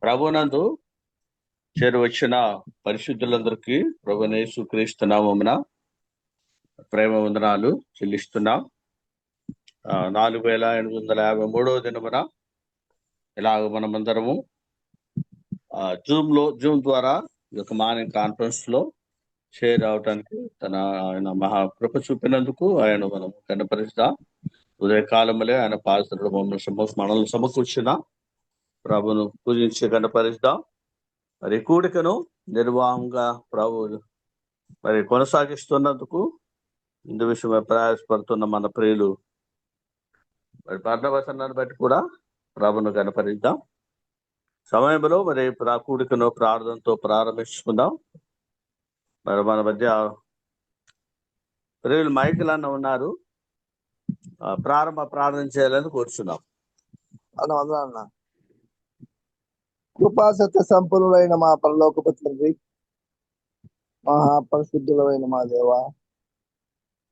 ప్రభునందు చేరువచ్చిన పరిశుద్ధులందరికీ ప్రభువైన యేసుక్రీస్తు నామమున ప్రేమ వందనాలు చెల్లిస్తున్నాం. 4853వ దినమున ఇలాగ మనమందరము జూమ్ ద్వారా ఈ యొక్క మార్నింగ్ కాన్ఫరెన్స్ లో షేర్ అవటానికి ఆయన మహాకృప చూపినందుకు ఆయన మనం కనపరుస్తాం. ఉదయకాలములే ఆయన పాత్రలు మనల్ని సమకూర్చిన ప్రభును పూజించి కనపరుస్తాం. మరి కూడికను నిర్వాహంగా ప్రభు మరి కొనసాగిస్తున్నందుకు ఇందు విషయమై ప్రయాసపడుతున్న మన ప్రియులు మరి బర్నబాసనాన్ని బట్టి కూడా ప్రభును కనపరిద్దాం. సమయంలో మరి కూడికను ప్రార్థనతో ప్రారంభించుకుందాం. మరి మన మధ్య ప్రియులు మైకిల్ అన్న ఉన్నారు, ప్రారంభ ప్రార్థన చేయాలని కోరుచున్నాం. అన్న కృపాసత్య సంపన్నులైన మా పరలోకపు తండ్రి, మహాపరిశుద్ధులైన మా దేవ,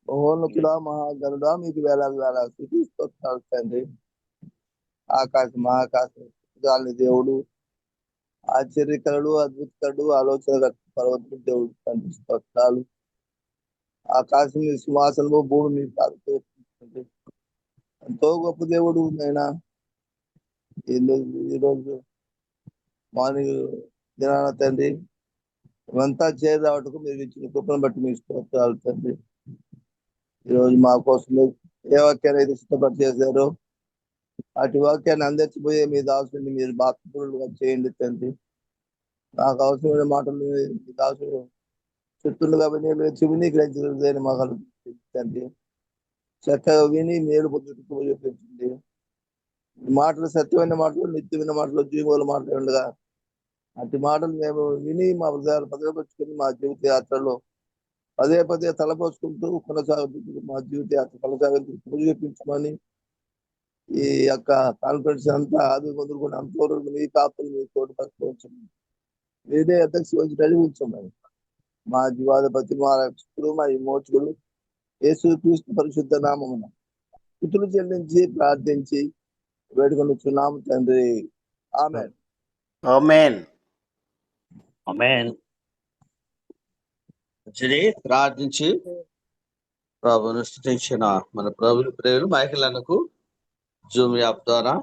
మహోన్నతుడా, మహాగరుడా, మీకు వేల స్తుతిస్తోత్రాలు తండ్రి. మహాకాశం గాలి దేవుడు, ఆశ్చర్యకరుడు, అద్భుతకరుడు, ఆలోచన పర్వతం దేవుడు తండ్రి. స్తోత్రాలు. ఆకాశం మీ సింహాసనము, భూమి మీ పాదం. ఎంతో గొప్ప దేవుడు నైనా. ఈరోజు మార్నింగ్ దినాన తండ్రి ఇవంతా చేరావటకు మీరు ఇచ్చిన కృపను బట్టి మీకు స్తోత్రాలు తండ్రి. ఈరోజు మా కోసం ఏ వాక్యాన్ని అయితే సిద్ధపడి చేశారో అటు వాక్యాన్ని అందించబోయే మీ దాసుని మీరు బాధ్యతలుగా చేయండి తండ్రి. నాకు అవసరమైన మాటలు మీ దాసుడు చెప్తుండగా విని గ్రహించలేని మాటలు తండ్రి. చక్కగా విని మేలు పొందుటకు చూపించండి. మాటలు సత్యమైన మాటలు, నిత్యమైన మాటలు, జీవుల మాటలు ఉండగా అటు మాటలు మేము విని మా హృదయాలు భద్రపరుచుకుని మా జీవిత యాత్రలో పదే పదే తలపోసుకుంటూ కొనసాగుతూ మా జీవిత యాత్ర కొనసాగుతూ చూపించమని ఈ యొక్క కాన్ఫరెన్స్ అంతా అది మొదలుకొని అంతవరకు మీ కాపులు మీ తోటి పట్టుకోవచ్చమని మీరే అధ్యక్ష వచ్చి నడిపించమని మా జీవాధిపతి, మా రక్షకుడు, మా విమోచకుడు యేసుక్రీస్తు పరిశుద్ధ నామమున స్తుతులు చెల్లించి ప్రార్థించి వేడుకొనుచున్నాము తండ్రి. ఆమేన్. ఆమేన్. ఆమేన్. ప్రార్థించి ప్రభును స్తుతించిన మన ప్రియులు మైకిలన్నకు జూమ్ యాప్ ద్వారా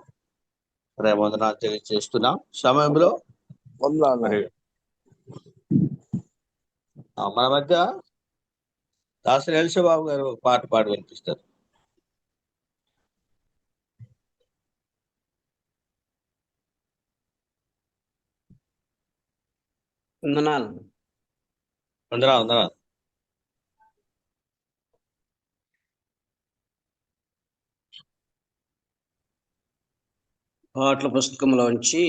ప్రేమవందనాలు తెలియజేస్తున్నాం. సమయంలో మన మధ్య దాసరి ఎలిషబాబు గారు ఒక పాట పాడి వినిపిస్తారు. వందనాలు. పాటల పుస్తకంలోంచి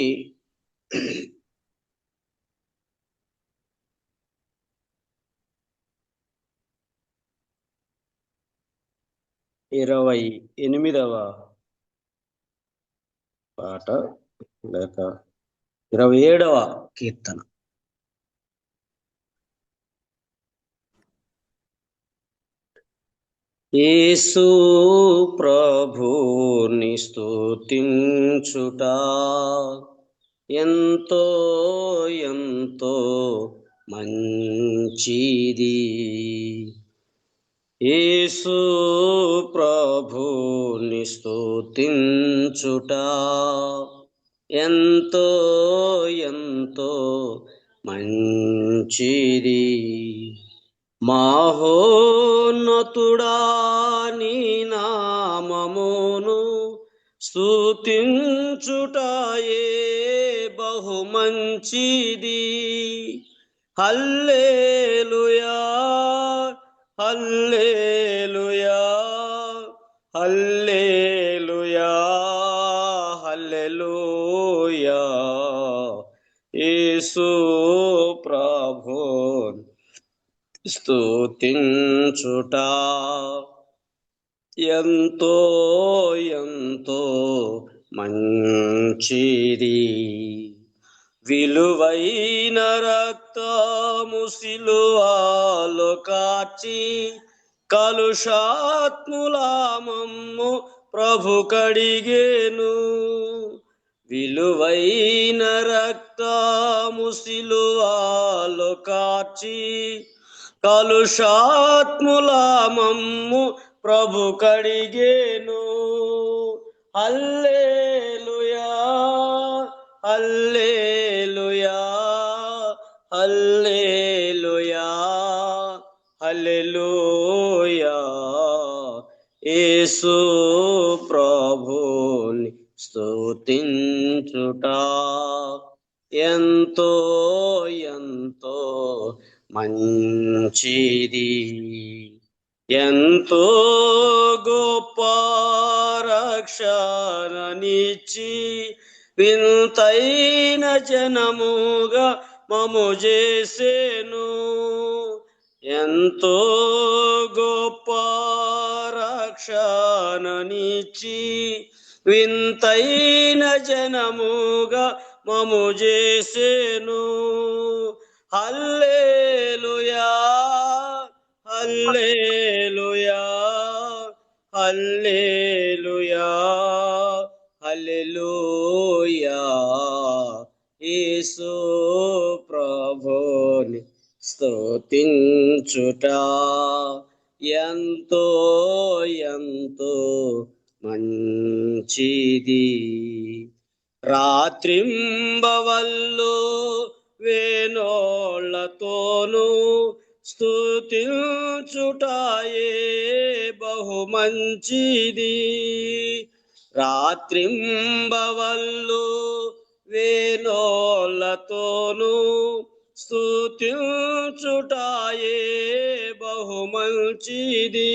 28వ పాట లేక 27వ కీర్తన. యేసు ప్రభుని స్తుతించుట ఎంతో ఎంతో మంచిది. యేసు ప్రభుని స్తుతించుట ఎంతో ఎంతో మంచిది. మహోన్నతుడా నీ నామమును స్తుతించుటయే బహు మంచిది. హల్లెలూయా హల్లెలూయా హల్లెలూయా హల్లెలూయా. యేసు ప్రభు స్తుతించుట ఎంతో ఎంతో మంచిది. విలువైన రక్తము సిలువలో కార్చి కలుషాత్ముల మమ్ము ప్రభు కడిగేను. విలువైన రక్తము సిలువలో కార్చి కలుషాత్ముల మమ్ము ప్రభు కడిగేను. హల్లెలూయా హల్లెలూయా హల్లెలూయా హల్లెలూయా. యేసు ప్రభుని స్తుతించుట ఎంతో ఎంతో మంచిది. ఎంతో గొప్ప రక్షణనిచ్చి వింతైన జనముగా మము చేసెను. ఎంతో గొప్ప రక్షణనిచ్చి వింతైన జనముగా మము చేసెను. హల్లెలూయా హల్లెలూయా హల్లెలూయా హల్లెలూయా. యేసు ప్రభుని స్తుతించుట ఎంతో ఎంతో మంచిది. రాత్రింబవళ్ళు వేణోళ్లతోనూ స్తుతించుటాయే బహు మంచిది. రాత్రింబవళ్ళు వేణోళ్లతోనూ స్తుతించుటాయే బహు మంచిది.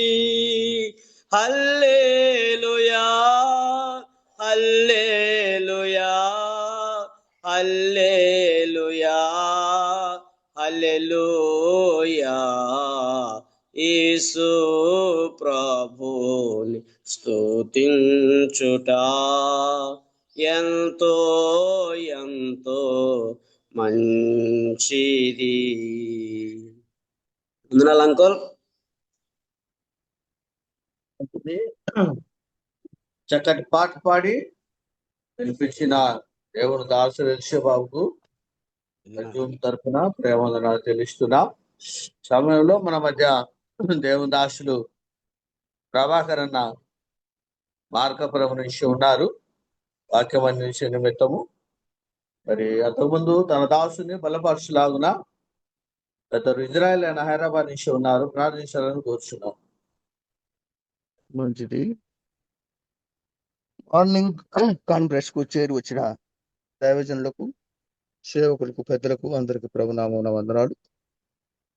హల్లెలూయా హల్లెలూయా హల్లెలూయా హల్లెలూయా. యేసు ప్రభుని స్తుతించుట ఎంతో ఎంతో మంచిది. వందనాలు అంకుల్. చక్కటి పాట పాడి వినిపించిన దేవుని దాసుడు ఎలిషాబాబుకు జూమ్ తరఫున ప్రేమవందనాలు తెలుస్తున్నాం. సమయంలో మన మధ్య దేవుని దాసులు ప్రభాకర్ అన్న మార్కపురం నుంచి ఉన్నారు. వాక్యం అందించే నిమిత్తము. మరి అంతకుముందు తన దాసుని బలపరచులాగున పెద్దలు ఇజ్రాయెల్ అయిన హైదరాబాద్ నుంచి ఉన్నారు. ప్రార్థించాలని కోరుచున్నాం. మంచిది. మార్నింగ్ కాన్ఫరెన్స్ కు చేరి వచ్చిన దైవజనులకు, సేవకులకు, పెద్దలకు అందరికి ప్రభునామమున వందనాలు.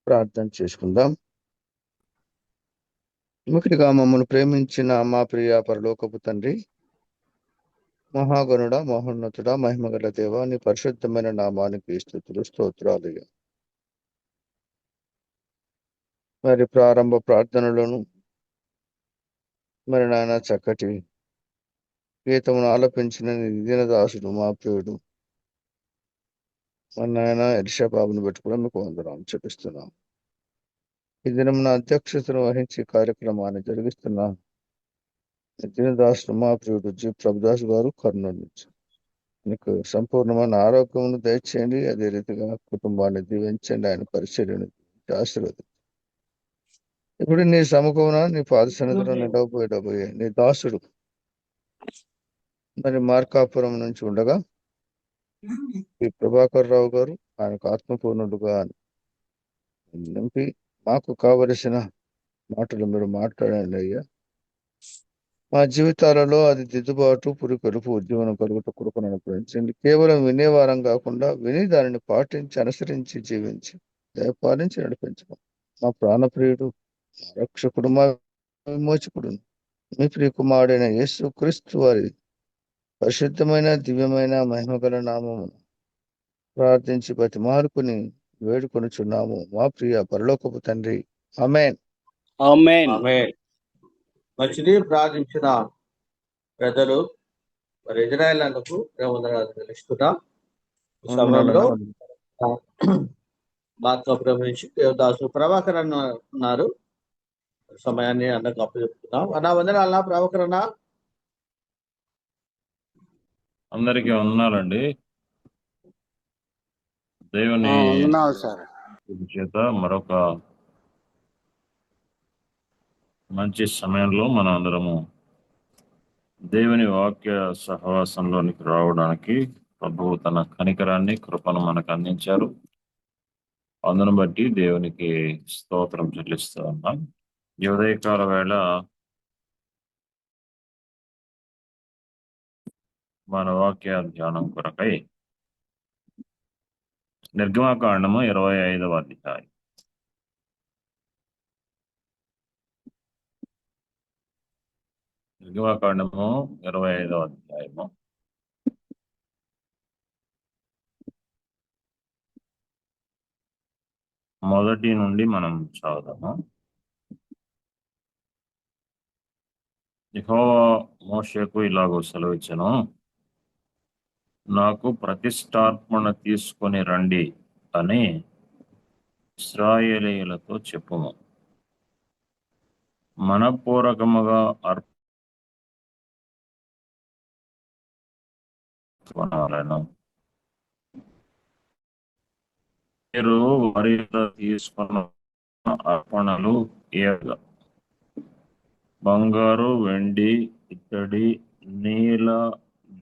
ప్రార్థన చేసుకుందాం. ముఖ్యంగా మమ్మల్ని ప్రేమించిన మా ప్రియ పరలోకపు తండ్రి, మహాగణుడ, మహోన్నతుడ, మహిమగల దేవ, నీ పరిశుద్ధమైన నామానికి స్తుతులు స్తోత్రాలు. మరి ప్రారంభ ప్రార్థనలోను మరి నాయన చక్కటి గీతమును ఆలపించిన దీనదాసుడు మా ప్రియుడు మరి నాయన ఎలిషాబాబును పెట్టుకుని మీకు వందనాలు చూపిస్తున్నాం. ఈ దినం నా అధ్యక్షతను వహించి కార్యక్రమాన్ని జరిగిస్తున్నా దీనదాసుడు మా ప్రియుడు జి ప్రభుదాస్ గారు కర్నూలు నుంచి మీకు సంపూర్ణమైన ఆరోగ్యమును దయచేయండి. అదే రీతిగా కుటుంబాన్ని దీవించండి. ఆయన పరిచర్యను ఆశీర్వదించండి. ఇప్పుడు నీ సముఖమున నీ పాద సన్నిధిలో నిలవబోయే నీ దాసుడు మరి మార్కాపురం నుంచి ఉండగా ఈ ప్రభాకర్ రావు గారు ఆయనకు ఆత్మపూర్ణుడుగా నింపి మాకు కావలసిన మాటలు మీరు మాట్లాడండి అయ్యా. మా జీవితాలలో అది దిద్దుబాటు, పురికొలుపు, ఉద్యోగం కలుగుట కొడుకును అనుగ్రహించండి. కేవలం వినేవారం కాకుండా విని దానిని పాటించి అనుసరించి జీవించి పాలించి నడిపించడం. మా ప్రాణప్రియుడు, రక్షకుడు, మా విమోచకుడు, మీ ప్రియ కుమారుడైన యేసు క్రీస్తు వారి పరిశుద్ధమైన దివ్యమైన మహిమగల నామమును ప్రార్థించి బతిమాలుకుని వేడుకొనుచున్నాము మా ప్రియ పరలోకపు తండ్రి. ఆమేన్. ఆమేన్. మంచిది. ప్రార్థించిన పెద్దలు మరి ఇజ్రాయెల్ అందుకు ప్రేమవందనాలు తెలుస్తున్నాం. సమయంలో మార్కాపురం నుంచి దేవదాసు ప్రభాకర్ అన్న ఉన్నారు. సమయాన్ని అన్నకు అప్పచెప్తున్నాం. అన్న వందనాలు. ప్రభాకర్ అన్న అందరికీ వందనాలండి. దేవుని వందనాలు సార్. కృప చేత మరొక మంచి సమయంలో మనం అందరము దేవుని వాక్య సహవాసంలోనికి రావడానికి ప్రభువు తన కనికరాన్ని కృపను మనకు అందించారు. అందును బట్టి దేవునికి స్తోత్రం చెల్లిస్తూ ఉన్నాం. ఈ ఉదయకాల వేళ మన వాక్య ధ్యానం కొరకై నిర్గమకాండము 25వ అధ్యాయం. నిర్గమకాండము 25వ అధ్యాయము మొదటి నుండి మనం చదువుదాము. యెహోవా మోషేకు ఇలాగూ సెలవిచ్చెను, నాకు ప్రతిష్టార్పణ తీసుకొని రండి అని ఇశ్రాయేలీయులతో చెప్పుము. మనపూర్వకముగా అర్పణలను మీరు వారి యొద్ద తీసుకున్న అర్పణలు ఏగా బంగారు, వెండి, ఇత్తడి, నీల,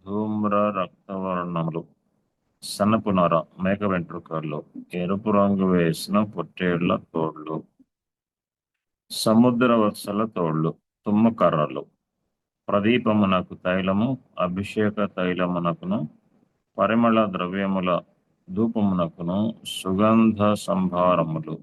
ధూమ్ర రక్తవర్ణములు, సన్నపునార, మేక వెంట్రుకలు, ఎరుపు రంగు వేసిన పొట్టేళ్ల తోళ్లు, సముద్ర వత్సల తోళ్లు, తుమ్మకర్రలు, ప్రదీపమునకు తైలము, అభిషేక తైలమునకును, పరిమళ ద్రవ్యముల ధూపమునకును, సుగంధ సంభారములు,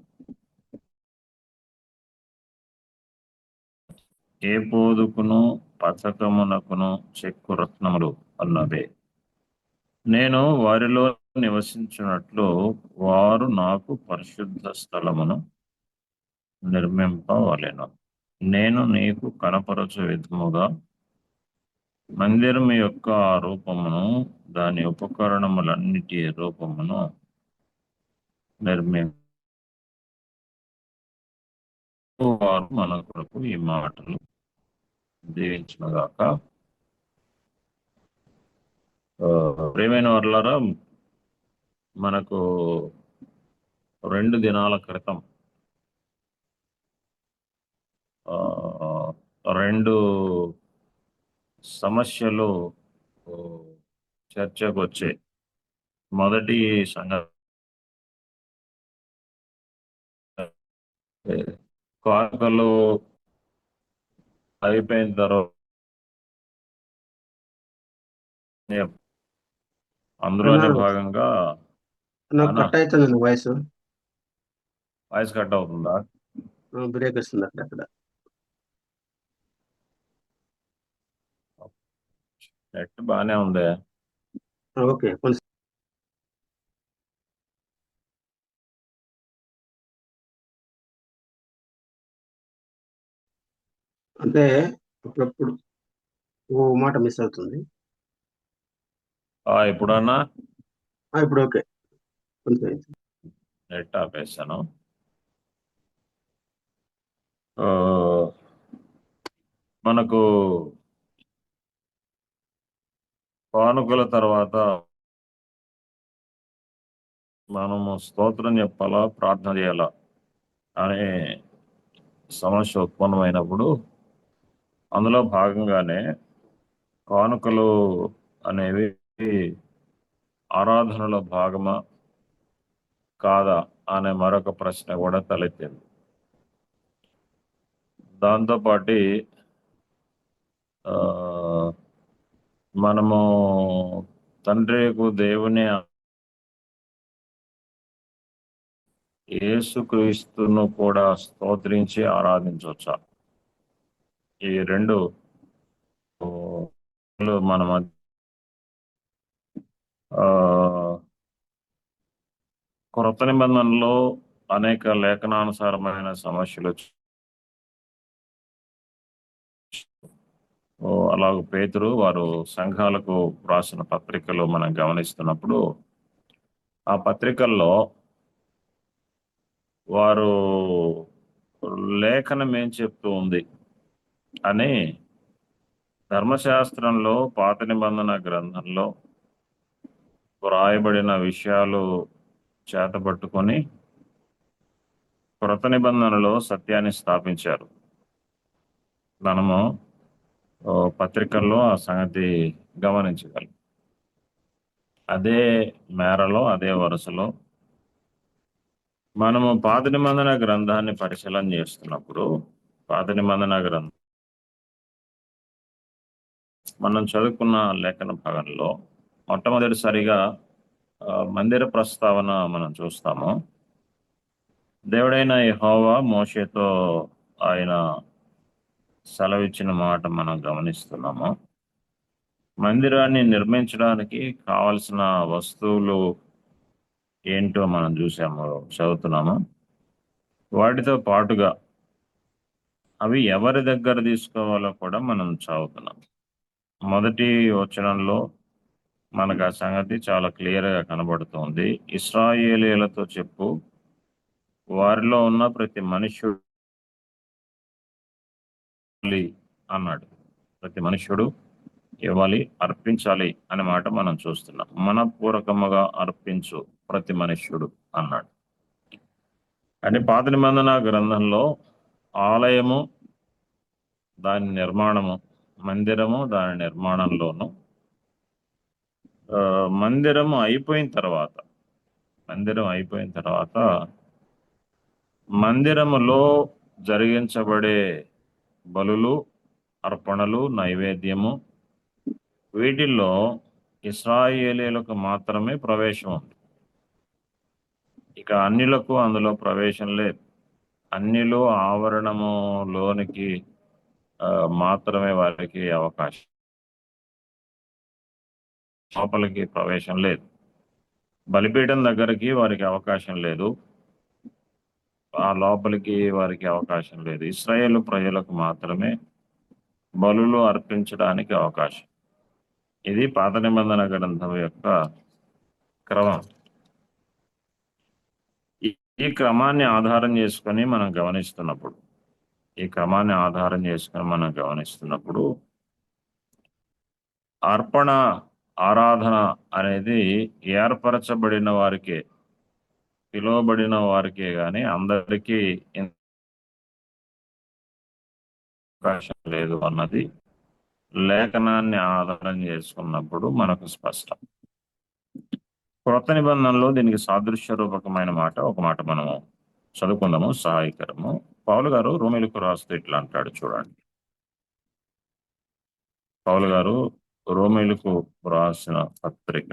ఏపోదుకును, పతకమునకును చెక్కు రత్నములు అన్నవే. నేను వారిలో నివసించినట్లు వారు నాకు పరిశుద్ధ స్థలమును నిర్మింపవలెను. నేను నీకు కనపరచు విధముగా మందిరం యొక్క రూపమును, దాని ఉపకరణములన్నిటి రూపమును వారు మన కొరకు ఈ మాటలు దీవించునుగాక. ప్రియమైన వర్లారా, మనకు 2 దినాల క్రితం 2 సమస్యలు చర్చకు వచ్చాయి. మొదటి సంగతి, కానుకలు అయిపోయిన తర్వాత అందులోనే భాగంగా కట్ అవుతుంది వాయిస్ కట్ అవుతుందా? బ్రేక్ వస్తుంది అక్కడ. నెట్ బాగానే ఉంది. ఓకే, కొంచెం అంటే అప్పుడప్పుడు ఓ మాట మిస్ అవుతుంది. ఇప్పుడన్నా ఇప్పుడు ఓకే, కొంచెం నెట్ ఆపేసాను. మనకు కానుకల తర్వాత మనము స్తోత్రం చెప్పాలా, ప్రార్థన చేయాలా అనే సమస్య ఉత్పన్నమైనప్పుడు అందులో భాగంగానే కానుకలు అనేవి ఆరాధనలో భాగమా కాదా అనే మరొక ప్రశ్న కూడా తలెత్తింది. దాంతోపాటు మనము తండ్రికి దేవుని యేసుక్రీస్తును కూడా స్తోత్రించి ఆరాధించవచ్చా? ఈ 2 మన కొత్త నిబంధనలో అనేక లేఖనానుసారమైన సమస్యలు. అలాగే పేతురు వారు సంఘాలకు రాసిన పత్రికలు మనం గమనిస్తున్నప్పుడు ఆ పత్రికల్లో వారు లేఖనం ఏం చెప్తూ ఉంది అని ధర్మశాస్త్రంలో పాత నిబంధన గ్రంథంలో వ్రాయబడిన విషయాలు చేతపట్టుకొని క్రొత్త నిబంధనలో సత్యాన్ని స్థాపించారు. మనము పత్రికల్లో ఆ సంగతి గమనించగలం. అదే మేరలో అదే వరుసలో మనము పాత నిబంధన గ్రంథాన్ని పరిశీలన చేస్తున్నప్పుడు పాత నిబంధన గ్రంథం మనం చదువుకున్న లేఖన భాగంలో మొట్టమొదటిసారిగా మందిర ప్రస్తావన మనం చూస్తాము. దేవుడైన యెహోవా మోషేతో ఆయన సెలవిచ్చిన మాట మనం గమనిస్తున్నాము. మందిరాన్ని నిర్మించడానికి కావలసిన వస్తువులు ఏంటో మనం చదువుతున్నాము. వాటితో పాటుగా అవి ఎవరి దగ్గర తీసుకోవాలో కూడా మనం చదువుతున్నాం. మొదటి వచనంలో మనకు ఆ సంగతి చాలా క్లియర్గా కనబడుతుంది. ఇశ్రాయేలీయులతో చెప్పు, వారిలో ఉన్న ప్రతి మనుష్యుడు అన్నాడు. ప్రతి మనుష్యుడు ఇవ్వాలి, అర్పించాలి అనే మాట మనం చూస్తున్నాం. మనపూర్వకముగా అర్పించు ప్రతి మనుష్యుడు అన్నాడు. అంటే పాత నిబంధన గ్రంథంలో ఆలయము దాని నిర్మాణము, మందిరము దాని నిర్మాణంలోను, మందిరం అయిపోయిన తర్వాత మందిరములో జరిగించబడే బలులు, అర్పణలు, నైవేద్యము, వీటిల్లో ఇశ్రాయేలీయులకు మాత్రమే ప్రవేశం ఉంది. ఇక అన్యులకు అందులో ప్రవేశం లేదు. అన్యులు ఆవరణములోనికి మాత్రమే వారికి అవకాశం, లోపలికి ప్రవేశం లేదు. బలిపీఠం దగ్గరికి వారికి అవకాశం లేదు, ఆ లోపలికి వారికి అవకాశం లేదు. ఇశ్రాయేలు ప్రజలకు మాత్రమే బలులు అర్పించడానికి అవకాశం. ఇది పాత నిబంధన గ్రంథం యొక్క క్రమం. ఈ క్రమాన్ని ఆధారం చేసుకొని మనం గమనిస్తున్నప్పుడు అర్పణ ఆరాధన అనేది ఏర్పరచబడిన వారికే, పిలువబడిన వారికే గాని అందరికీ అవకాశం లేదు అన్నది లేఖనాన్ని ఆధారం చేసుకున్నప్పుడు మనకు స్పష్టం. క్రొత్త నిబంధనలో దీనికి సాదృశ్య రూపకమైన ఒక మాట మనము చదువుకుందాము, సహాయకరము. పౌలు గారు రోమీయులకు రాస్తూ ఇట్లా అంటాడు, చూడండి. పౌలు గారు రోమీయులకు రాసిన పత్రిక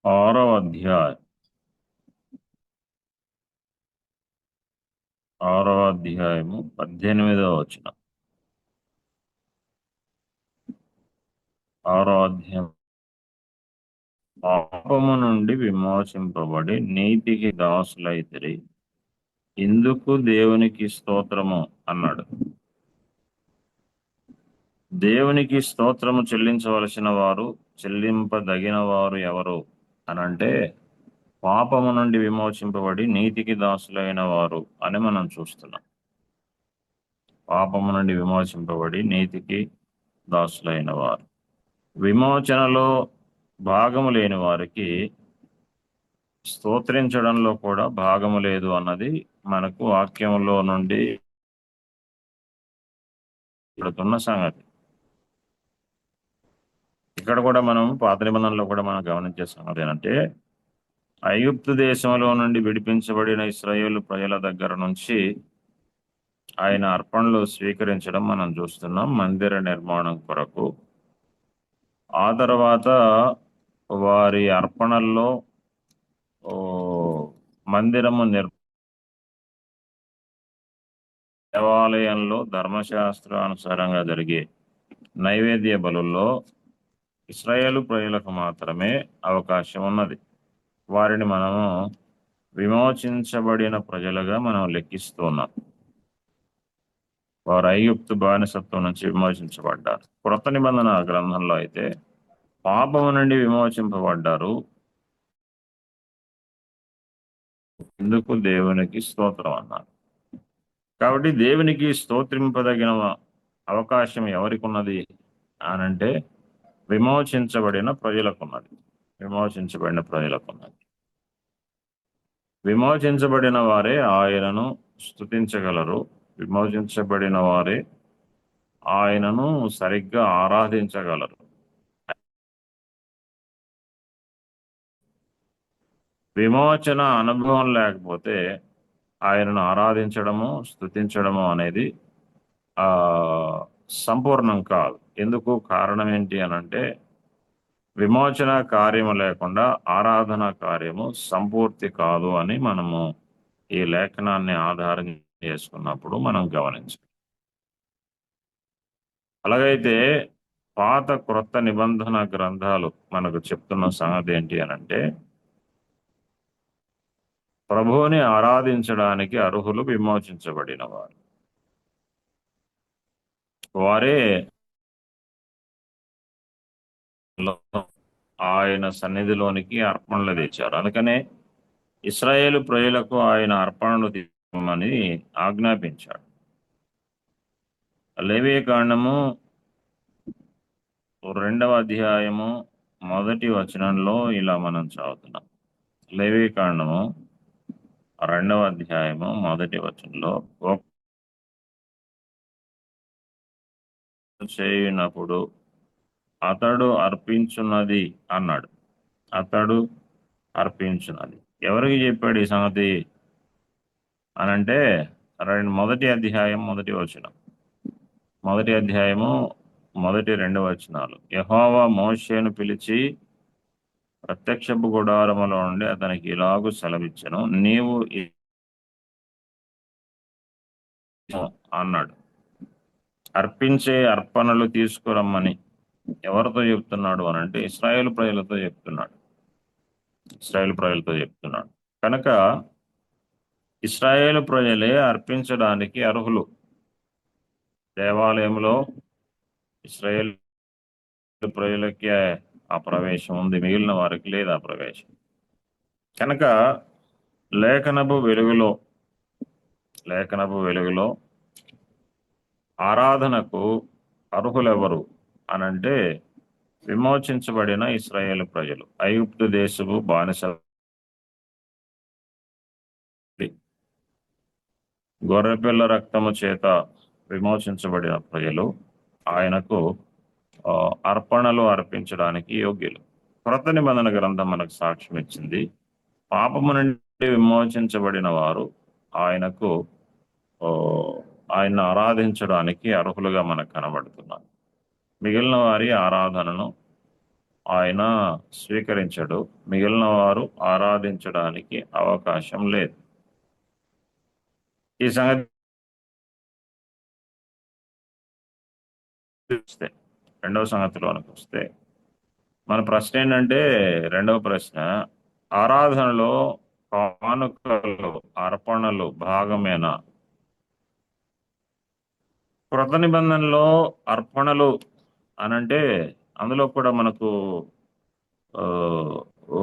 6వ అధ్యాయము 18వ వచనం. 6వ అధ్యాయం, పాపము నుండి విమోచింపబడి నీతికి దాసులైతిరి, ఇందుకు దేవునికి స్తోత్రము అన్నాడు. దేవునికి స్తోత్రము చెల్లించవలసిన వారు, చెల్లింపదగిన వారు ఎవరు అనంటే పాపము నుండి విమోచింపబడి నీతికి దాసులైన వారు అని మనం చూస్తున్నాం. పాపము నుండి విమోచింపబడి నీతికి దాసులైన వారు. విమోచనలో భాగము లేని వారికి స్తోత్రించడంలో కూడా భాగము లేదు అన్నది మనకు వాక్యంలో నుండి పడుతున్న సంగతి. ఇక్కడ కూడా మనం పాత నిబంధనలో కూడా మనం గమనించే సంగతి ఏంటంటే, ఐగుప్తు దేశంలో నుండి విడిపించబడిన ఇశ్రాయేలు ప్రజల దగ్గర నుంచి ఆయన అర్పణలు స్వీకరించడం మనం చూస్తున్నాం మందిర నిర్మాణం కొరకు. ఆ తర్వాత వారి అర్పణల్లో మందిరము దేవాలయంలో ధర్మశాస్త్రానుసారంగా జరిగే నైవేద్య బలుల్లో ఇశ్రాయేలు ప్రజలకు మాత్రమే అవకాశం ఉన్నది. వారిని మనము విమోచించబడిన ప్రజలుగా మనం లెక్కిస్తున్నాం. వారు ఐగుప్తు బానిసత్వం నుంచి విమోచించబడ్డారు. క్రొత్త నిబంధన గ్రంథంలో అయితే పాపము నుండి విమోచింపబడ్డారు, ఎందుకు దేవునికి స్తోత్రం అన్నారు. కాబట్టి దేవునికి స్తోత్రింపదగిన అవకాశం ఎవరికి ఉన్నది అనంటే విమోచించబడిన ప్రజలకున్నది. విమోచించబడిన ప్రజలకున్నది. విమోచించబడిన వారే ఆయనను స్తుతించగలరు. విమోచించబడిన వారే ఆయనను సరిగ్గా ఆరాధించగలరు. విమోచన అనుభవం లేకపోతే ఆయనను ఆరాధించడము, స్తుతించడము అనేది సంపూర్ణం కాదు. ఎందుకు? కారణం ఏంటి అనంటే విమోచన కార్యము లేకుండా ఆరాధన కార్యము సంపూర్తి కాదు అని మనము ఈ లేఖనాన్ని ఆధారం చేసుకున్నప్పుడు మనం గమనించాలి. అలాగైతే పాత క్రొత్త నిబంధన గ్రంథాలు మనకు చెప్తున్న సంగతి ఏంటి అనంటే ప్రభువుని ఆరాధించడానికి అర్హులు విమోచించబడిన వారు. వారే ఆయన సన్నిధిలోనికి అర్పణలు తెచ్చారు. అందుకనే ఇశ్రాయేలు ప్రజలకు ఆయన అర్పణలు తీయమని ఆజ్ఞాపించాడు. లేవియకాండము 2వ అధ్యాయము 1వ వచనంలో ఇలా మనం చదువుతున్నాం. లేవియకాండము 2వ అధ్యాయము 1వ వచనంలో చేయనప్పుడు అతడు అర్పించున్నది అన్నాడు. అతడు అర్పించున్నది. ఎవరికి చెప్పాడు ఈ సంగతి అనంటే 1వ అధ్యాయం 1వ వచనం. 1వ అధ్యాయము 1-2 వచనాలు. యెహోవా మోషేను పిలిచి ప్రత్యక్షపు గుడారములో నుండి అతనికి ఇలాగు సెలవిచ్చెను, నీవు అన్నాడు. అర్పించే అర్పణలు తీసుకురమ్మని ఎవరితో చెప్తున్నాడు అనంటే ఇశ్రాయేలు ప్రజలతో చెప్తున్నాడు. ఇశ్రాయేలు ప్రజలతో చెప్తున్నాడు. కనుక ఇశ్రాయేలు ప్రజలే అర్పించడానికి అర్హులు. దేవాలయంలో ఇశ్రాయేలు ప్రజలకే ఆ ప్రవేశం ఉంది, మిగిలిన వారికి లేదు ఆ ప్రవేశం. కనుక లేఖనపు వెలుగులో ఆరాధనకు అర్హులెవరు అనంటే విమోచించబడిన ఇశ్రాయేలు ప్రజలు. ఐగుప్తు దేశపు బానిస గొర్రెపిల్ల రక్తము చేత విమోచించబడిన ప్రజలు ఆయనకు అర్పణలు అర్పించడానికి యోగ్యులు. క్రొత్త నిబంధన గ్రంథం మనకు సాక్ష్యం ఇచ్చింది. పాపము నుండి విమోచించబడిన వారు ఆయనకు ఆయన ఆరాధించడానికి అర్హులుగా మనకు కనబడుతున్నారు. మిగిలిన వారి ఆరాధనను ఆయన స్వీకరించడు. మిగిలిన వారు ఆరాధించడానికి అవకాశం లేదు. ఈ సంగతి రెండవ సంగతిలోనికి వస్తే మన ప్రశ్న ఏంటంటే, రెండవ ప్రశ్న, ఆరాధనలో కానుకలు అర్పణలు భాగమేనా? క్రొత్త నిబంధనలో అర్పణలు అనంటే అందులో కూడా మనకు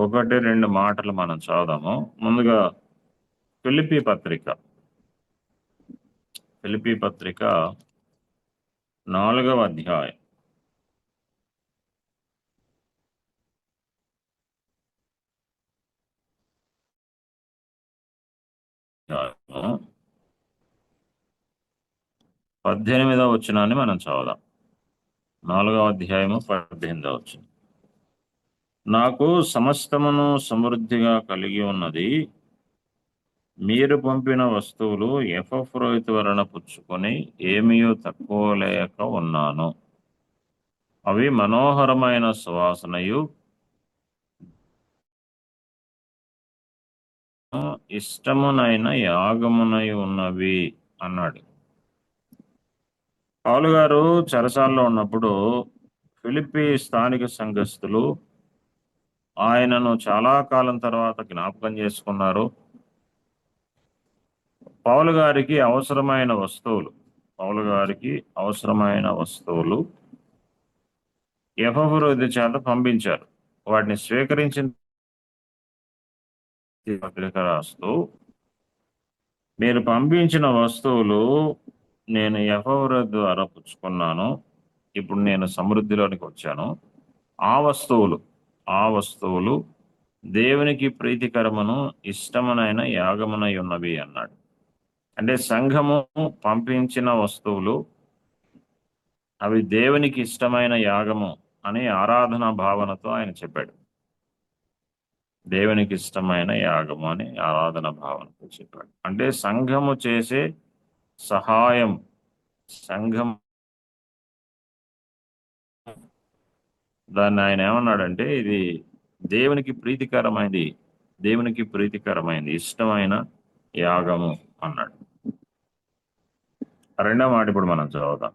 1-2 మాటలు మనం చదువుదాము. ముందుగా ఫిలిప్పీ పత్రిక 4వ అధ్యాయం. అధ్యాయము 18వ వచనాన్ని మనం చదువుదాం. 4వ అధ్యాయము 18వ వచనం. నాకు సమస్తమును సమృద్ధిగా కలిగి ఉన్నది. మీరు పంపిన వస్తువులు ఎపఫ్రోదితు వలన పుచ్చుకొని ఏమీ తక్కువ లేక ఉన్నాను. అవి మనోహరమైన సువాసనయు ఇష్టమునైన యాగమునై ఉన్నవి అన్నాడు. పౌలు గారు చెరసాల్లో ఉన్నప్పుడు ఫిలిప్పీ స్థానిక సంఘస్థులు ఆయనను చాలా కాలం తర్వాత జ్ఞాపకం చేసుకున్నారు. పౌలు గారికి అవసరమైన వస్తువులు ఎపఫ్రోదితు చేత పంపించారు. వాటిని స్వీకరించిన పత్రిక రాస్తూ, మీరు పంపించిన వస్తువులు నేను యెహోవా ద్వారా పుచ్చుకున్నాను. ఇప్పుడు నేను సమృద్ధిలోనికి వచ్చాను. ఆ వస్తువులు దేవునికి ప్రీతికరమును ఇష్టమునైన యాగమునై ఉన్నవి అన్నాడు. అంటే సంఘము పంపించిన వస్తువులు అవి దేవునికి ఇష్టమైన యాగము అని ఆరాధనా భావనతో ఆయన చెప్పాడు. దేవునికి ఇష్టమైన యాగము అని ఆరాధన భావనతో చెప్పాడు. అంటే సంఘము చేసే సహాయం, సంఘం దాన్ని ఆయన ఏమన్నాడంటే ఇది దేవునికి ప్రీతికరమైంది ఇష్టమైన యాగము అన్నాడు. రెండవ మాట ఇప్పుడు మనం చదువుదాం.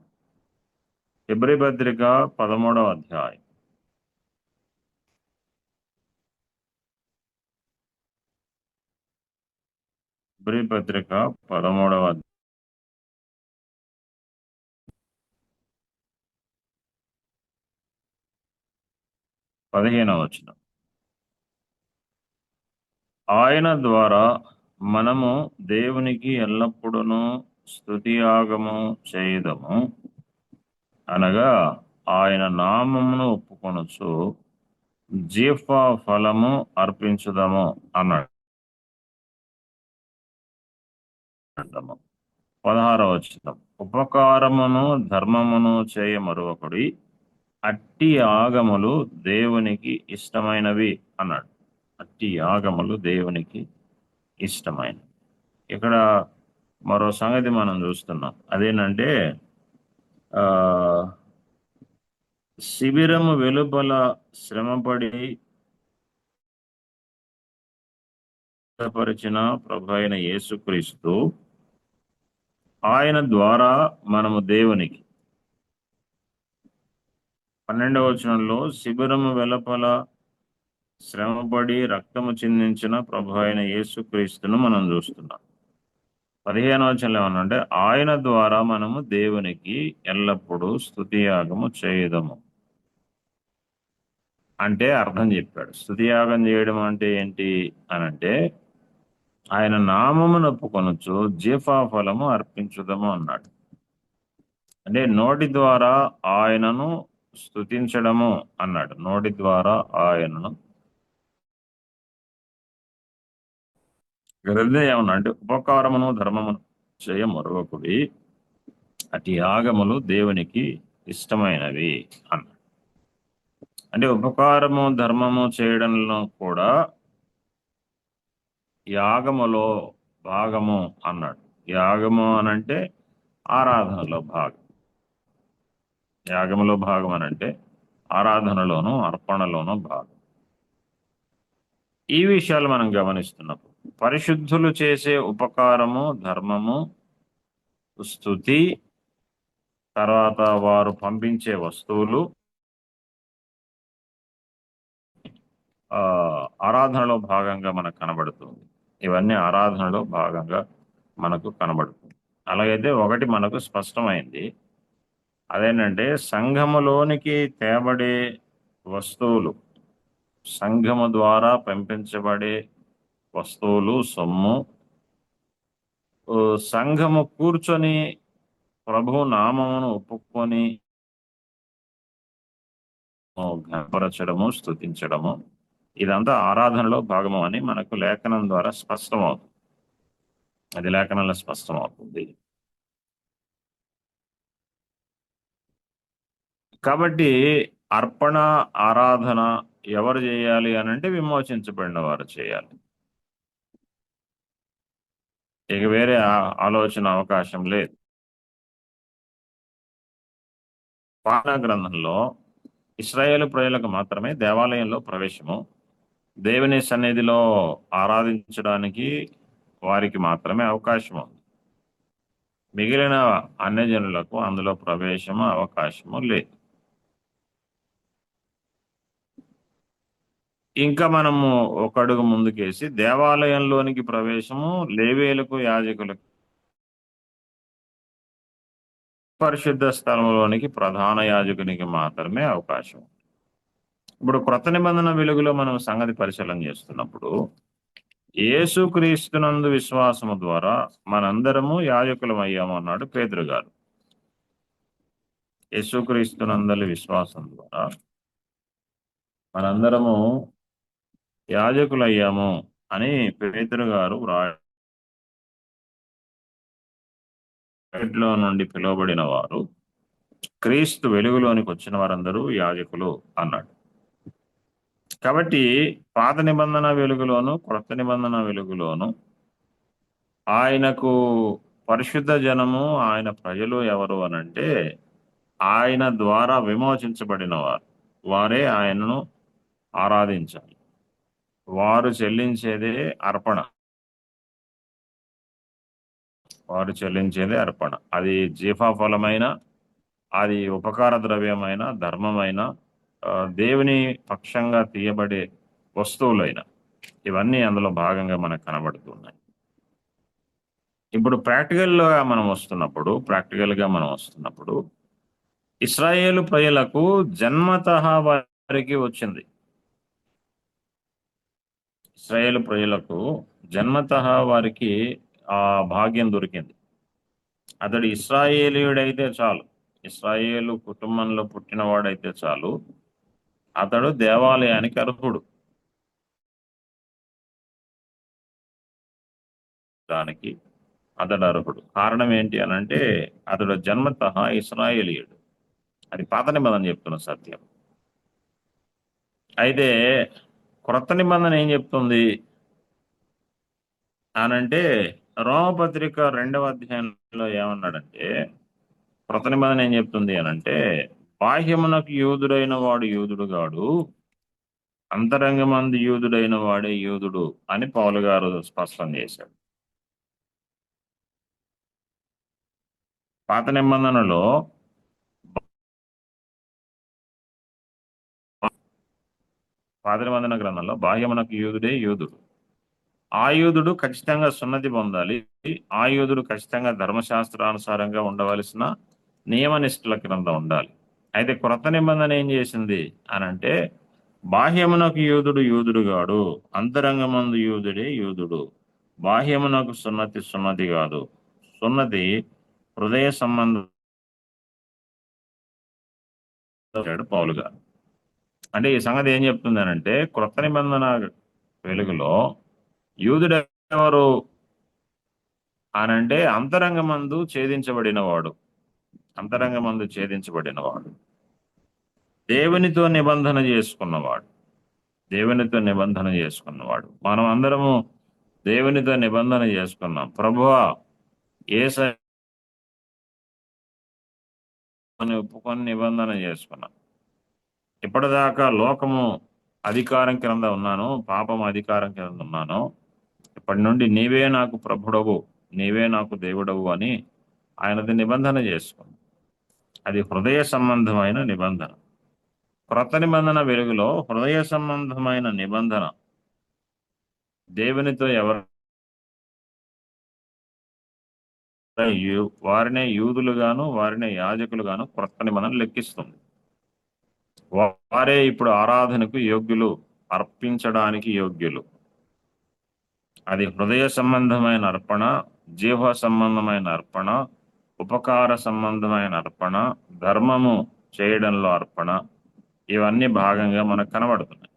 హెబ్రీ పత్రిక 13వ అధ్యాయం. హెబ్రీ పత్రిక 13వ అధ్యాయం 15వ వచనం. ఆయన ద్వారా మనము దేవునికి ఎల్లప్పుడూ స్తుతియాగము చేయుదము, అనగా ఆయన నామమును ఒప్పుకొనుచు జీవ ఫలము అర్పించుదము అన్నాడు. 16వ వచనం. ఉపకారమును ధర్మమును చేయ మరొకడి, అట్టి యాగములు దేవునికి ఇష్టమైనవి అన్నాడు. అట్టి యాగములు దేవునికి ఇష్టమైనవి. ఇక్కడ మరో సంగతి మనం చూస్తున్నాం. అదేంటంటే శిబిరము వెలుపల శ్రమపడి పరిచిన ప్రభు అయిన యేసుక్రీస్తు, ఆయన ద్వారా మనము దేవునికి 12వ వచనంలో శిబిరము వెలుపల శ్రమపడి రక్తము చిందించిన ప్రభు అయిన యేసుక్రీస్తును మనం చూస్తున్నాం. 15వ వచనంలో ఏమన్నంటే ఆయన ద్వారా మనము దేవునికి ఎల్లప్పుడూ స్తుతియాగము చేయుదము అంటే అర్థం చెప్పాడు. స్తుతియాగం చేయడం అంటే ఏంటి అనంటే ఆయన నామమును ఒప్పుకొనొచ్చు జీవఫలము అర్పించుదము అన్నాడు. అంటే నోటి ద్వారా ఆయనను స్తుతించడము అన్నాడు. నోటి ద్వారా ఆయనను ఏమన్నా అంటే ఉపకారమును ధర్మమును చేయ మరొకడి, అటు యాగములు దేవునికి ఇష్టమైనవి అన్నాడు. అంటే ఉపకారము ధర్మము చేయడంలో కూడా యాగములో భాగము అన్నాడు. యాగము అనంటే ఆరాధనలో భాగం. యాగములో భాగం అనంటే ఆరాధనలోను అర్పణలోను భాగం. ఈ విషయాలు మనం గమనిస్తున్నప్పుడు పరిశుద్ధులు చేసే ఉపకారము, ధర్మము, స్తుతి, తర్వాత వారు పంపించే వస్తువులు ఆరాధనలో భాగంగా మనకు కనబడుతుంది. ఇవన్నీ ఆరాధనలో భాగంగా మనకు కనబడుతుంది. అలాగైతే ఒకటి మనకు స్పష్టమైంది. అదేంటంటే సంఘములోనికి తేబడే వస్తువులు, సంఘము ద్వారా పంపించబడే వస్తువులు, సొమ్ము, సంఘము కూర్చొని ప్రభు నామమును ఒప్పుకొని ఘనపరచడము, స్తుతించడము, ఇదంతా ఆరాధనలో భాగము అని మనకు లేఖనం ద్వారా స్పష్టమవుతుంది. అది లేఖనంలో స్పష్టమవుతుంది. కాబట్టి అర్పణ, ఆరాధన ఎవరు చేయాలి అని అంటే విమోచించబడిన వారు చేయాలి. ఇక వేరే ఆలోచన అవకాశం లేదు. పాలనా గ్రంథంలో ఇశ్రాయేలు ప్రజలకు మాత్రమే దేవాలయంలో ప్రవేశము, దేవుని సన్నిధిలో ఆరాధించడానికి వారికి మాత్రమే అవకాశం ఉంది. మిగిలిన అన్యజనులకు అందులో ప్రవేశము, అవకాశము లేదు. ఇంకా మనము ఒక అడుగు ముందుకేసి దేవాలయంలోనికి ప్రవేశము లేవీయులకు, యాజకులకు, పరిశుద్ధ స్థలంలోనికి ప్రధాన యాజకునికి మాత్రమే అవకాశం. ఇప్పుడు క్రొత్త నిబంధన వెలుగులో మనం సంగతి పరిశీలన చేస్తున్నప్పుడు యేసుక్రీస్తునందు విశ్వాసము ద్వారా మనందరము యాజకులం అయ్యాము అన్నాడు పేతురు గారు. యేసుక్రీస్తునందలి విశ్వాసం ద్వారా మనందరము యాజకులయ్యాము అని పేతురు గారు లో నుండి పిలువబడిన వారు, క్రీస్తు వెలుగులోనికి వచ్చిన వారందరూ యాజకులు అన్నాడు. కాబట్టి పాత నిబంధన వెలుగులోను క్రొత్త నిబంధన వెలుగులోను ఆయనకు పరిశుద్ధ జనము, ఆయన ప్రజలు ఎవరు అనంటే ఆయన ద్వారా విమోచించబడిన వారు. వారే ఆయనను ఆరాధించాలి. వారు చెల్లించేదే అర్పణ. వారు చెల్లించేదే అర్పణ. అది జీఫాఫలమైన, అది ఉపకార ద్రవ్యమైన, ధర్మమైన, దేవుని పక్షంగా తీయబడే వస్తువులైన ఇవన్నీ అందులో భాగంగా మనకు కనబడుతున్నాయి. ఇప్పుడు ప్రాక్టికల్గా మనం వస్తున్నప్పుడు ఇశ్రాయేలు ప్రజలకు జన్మతః వారికి వచ్చింది. ఇశ్రాయేలు ప్రజలకు జన్మతః వారికి ఆ భాగ్యం దొరికింది. అతడు ఇశ్రాయేలీయుడైతే చాలు, ఇశ్రాయేలు కుటుంబంలో పుట్టినవాడైతే చాలు, అతడు దేవాలయానికి అర్హుడు. దానికి అతడు అర్హుడు. కారణం ఏంటి అనంటే అతడు జన్మతః ఇశ్రాయేలీయుడు. అది పాత నిబంధన చెప్తున్న సత్యం. అయితే క్రొత్త నిబంధన ఏం చెప్తుంది అనంటే రోమపత్రిక 2వ అధ్యాయంలో ఏమన్నాడంటే, క్రొత్త నిబంధన ఏం చెప్తుంది అనంటే బాహ్యమునకు యూదుడైన వాడు యూదుడు గాడు, అంతరంగమందు యూదుడైన వాడే యూదుడు అని పౌలు గారు స్పష్టం చేశాడు. పాత నిబంధనలో గ్రంథంలో బాహ్యమునకు యూదుడే యూదుడు. ఆ యూదుడు ఖచ్చితంగా సున్నతి పొందాలి. ఆ యూదుడు ఖచ్చితంగా ధర్మశాస్త్రానుసారంగా ఉండవలసిన నియమనిష్టల క్రింద ఉండాలి. అయితే క్రొత్త నిబంధన ఏం చేసింది అనంటే బాహ్యమునకు యూదుడు యూదుడు గాడు, అంతరంగమందు యూదుడే యూదుడు. బాహ్యమునకు సున్నతి కాదు, సున్నతి హృదయ సంబంధం పౌలు గారు. అంటే ఈ సంగతి ఏం చెప్తుంది అనంటే క్రొత్త నిబంధన వెలుగులో యూదుడెవరు అనంటే అంతరంగమందు ఛేదించబడినవాడు, దేవునితో నిబంధన చేసుకున్నవాడు. మనం అందరము దేవునితో నిబంధన చేసుకున్నాం. ప్రభువా యేసయ్య ఒప్పుకొని నిబంధన చేసుకున్నాం. ఇప్పటిదాకా లోకము అధికారం క్రింద ఉన్నాను, పాపం అధికారం క్రింద ఉన్నాను, ఇప్పటి నుండి నీవే నాకు ప్రభుడవు, నీవే నాకు దేవుడవు అని ఆయనది నిబంధన చేసుకున్నాం. అది హృదయ సంబంధమైన నిబంధన. క్రొత్త నిబంధన వెలుగులో హృదయ సంబంధమైన నిబంధన దేవునితో వారినే యూదులుగాను వారినే యాజకులుగాను క్రొత్త నిబంధన లెక్కిస్తుంది. వారే ఇప్పుడు ఆరాధనకు యోగ్యులు, అర్పించడానికి యోగ్యులు. అది హృదయ సంబంధమైన అర్పణ, జీవ సంబంధమైన అర్పణ, ఉపకార సంబంధమైన అర్పణ, ధర్మము చేయడంలో అర్పణ, ఇవన్నీ భాగంగా మనకు కనబడుతున్నాయి.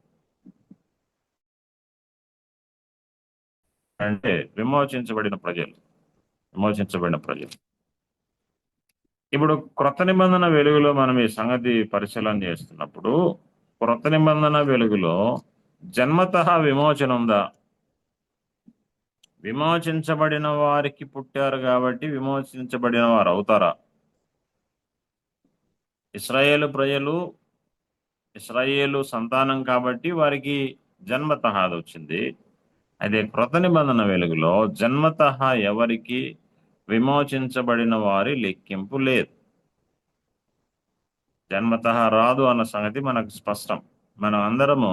అంటే విమోచించబడిన ప్రజలు. ఇప్పుడు క్రొత్త నిబంధన వెలుగులో మనం ఈ సంగతి పరిశీలన చేస్తున్నప్పుడు క్రొత్త నిబంధన వెలుగులో జన్మతః విమోచన ఉందా? విమోచించబడిన వారికి పుట్టారు కాబట్టి విమోచించబడిన వారు అవుతారా? ఇశ్రాయేలు ప్రజలు ఇశ్రాయేలు సంతానం కాబట్టి వారికి జన్మతః అది వచ్చింది. అయితే క్రొత్త నిబంధన వెలుగులో జన్మతః ఎవరికి విమోచించబడిన వారి లెక్కింపు లేదు. జన్మతః రాదు అన్న సంగతి మనకు స్పష్టం. మనం అందరము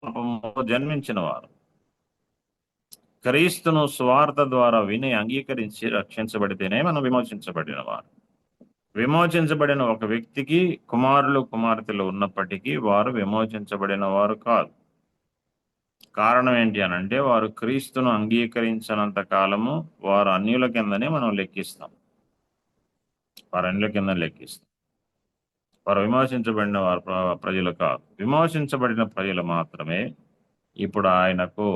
పాపములో జన్మించిన వారు, క్రీస్తును సువార్త ద్వారా విని అంగీకరించి రక్షించబడితేనే మనం విమోచించబడిన వారు. విమోచించబడిన ఒక వ్యక్తికి కుమారులు కుమార్తెలు ఉన్నప్పటికీ వారు విమోచించబడిన వారు కాదు. కారణం ఏంటి అనంటే వారు క్రీస్తును అంగీకరించినంత కాలము వారు అన్యుల కిందనే మనం లెక్కిస్తాం. వారు అన్యుల కింద లెక్కిస్తాం. వారు విమోచించబడిన వారు ప్రజలు కాదు. విమోచించబడిన ప్రజలు మాత్రమే ఇప్పుడు ఆయనకు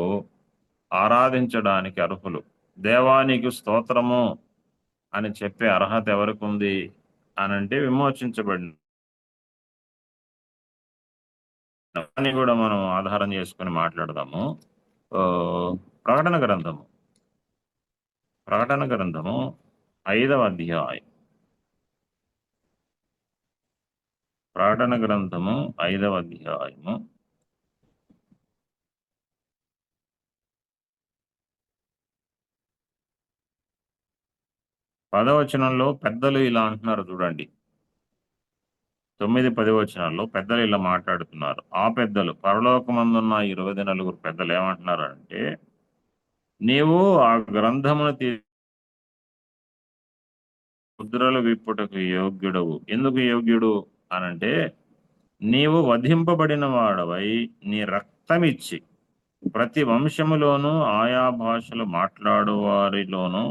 ఆరాధించడానికి అర్హులు. దేవానికి స్తోత్రము అని చెప్పే అర్హత ఎవరికి ఉంది అనంటే విమోచించబడిన అని కూడా మనం ఆధారం చేసుకుని మాట్లాడదాము. ప్రకటన గ్రంథము 5వ అధ్యాయం. ప్రకటన గ్రంథము 5వ అధ్యాయము 10వ వచనంలో పెద్దలు ఇలా అంటున్నారు చూడండి. 9-10 వచనాల్లో పెద్దలు ఇలా మాట్లాడుతున్నారు. ఆ పెద్దలు పరలోకమందున్న 24 పెద్దలు ఏమంటున్నారు అంటే, నీవు ఆ గ్రంథమును ముద్రలు విప్పుటకు యోగ్యుడవు. ఎందుకు యోగ్యుడు అనంటే, నీవు వధింపబడిన వాడవై నీ రక్తమిచ్చి ప్రతి వంశములోను ఆయా భాషలు మాట్లాడు వారిలోను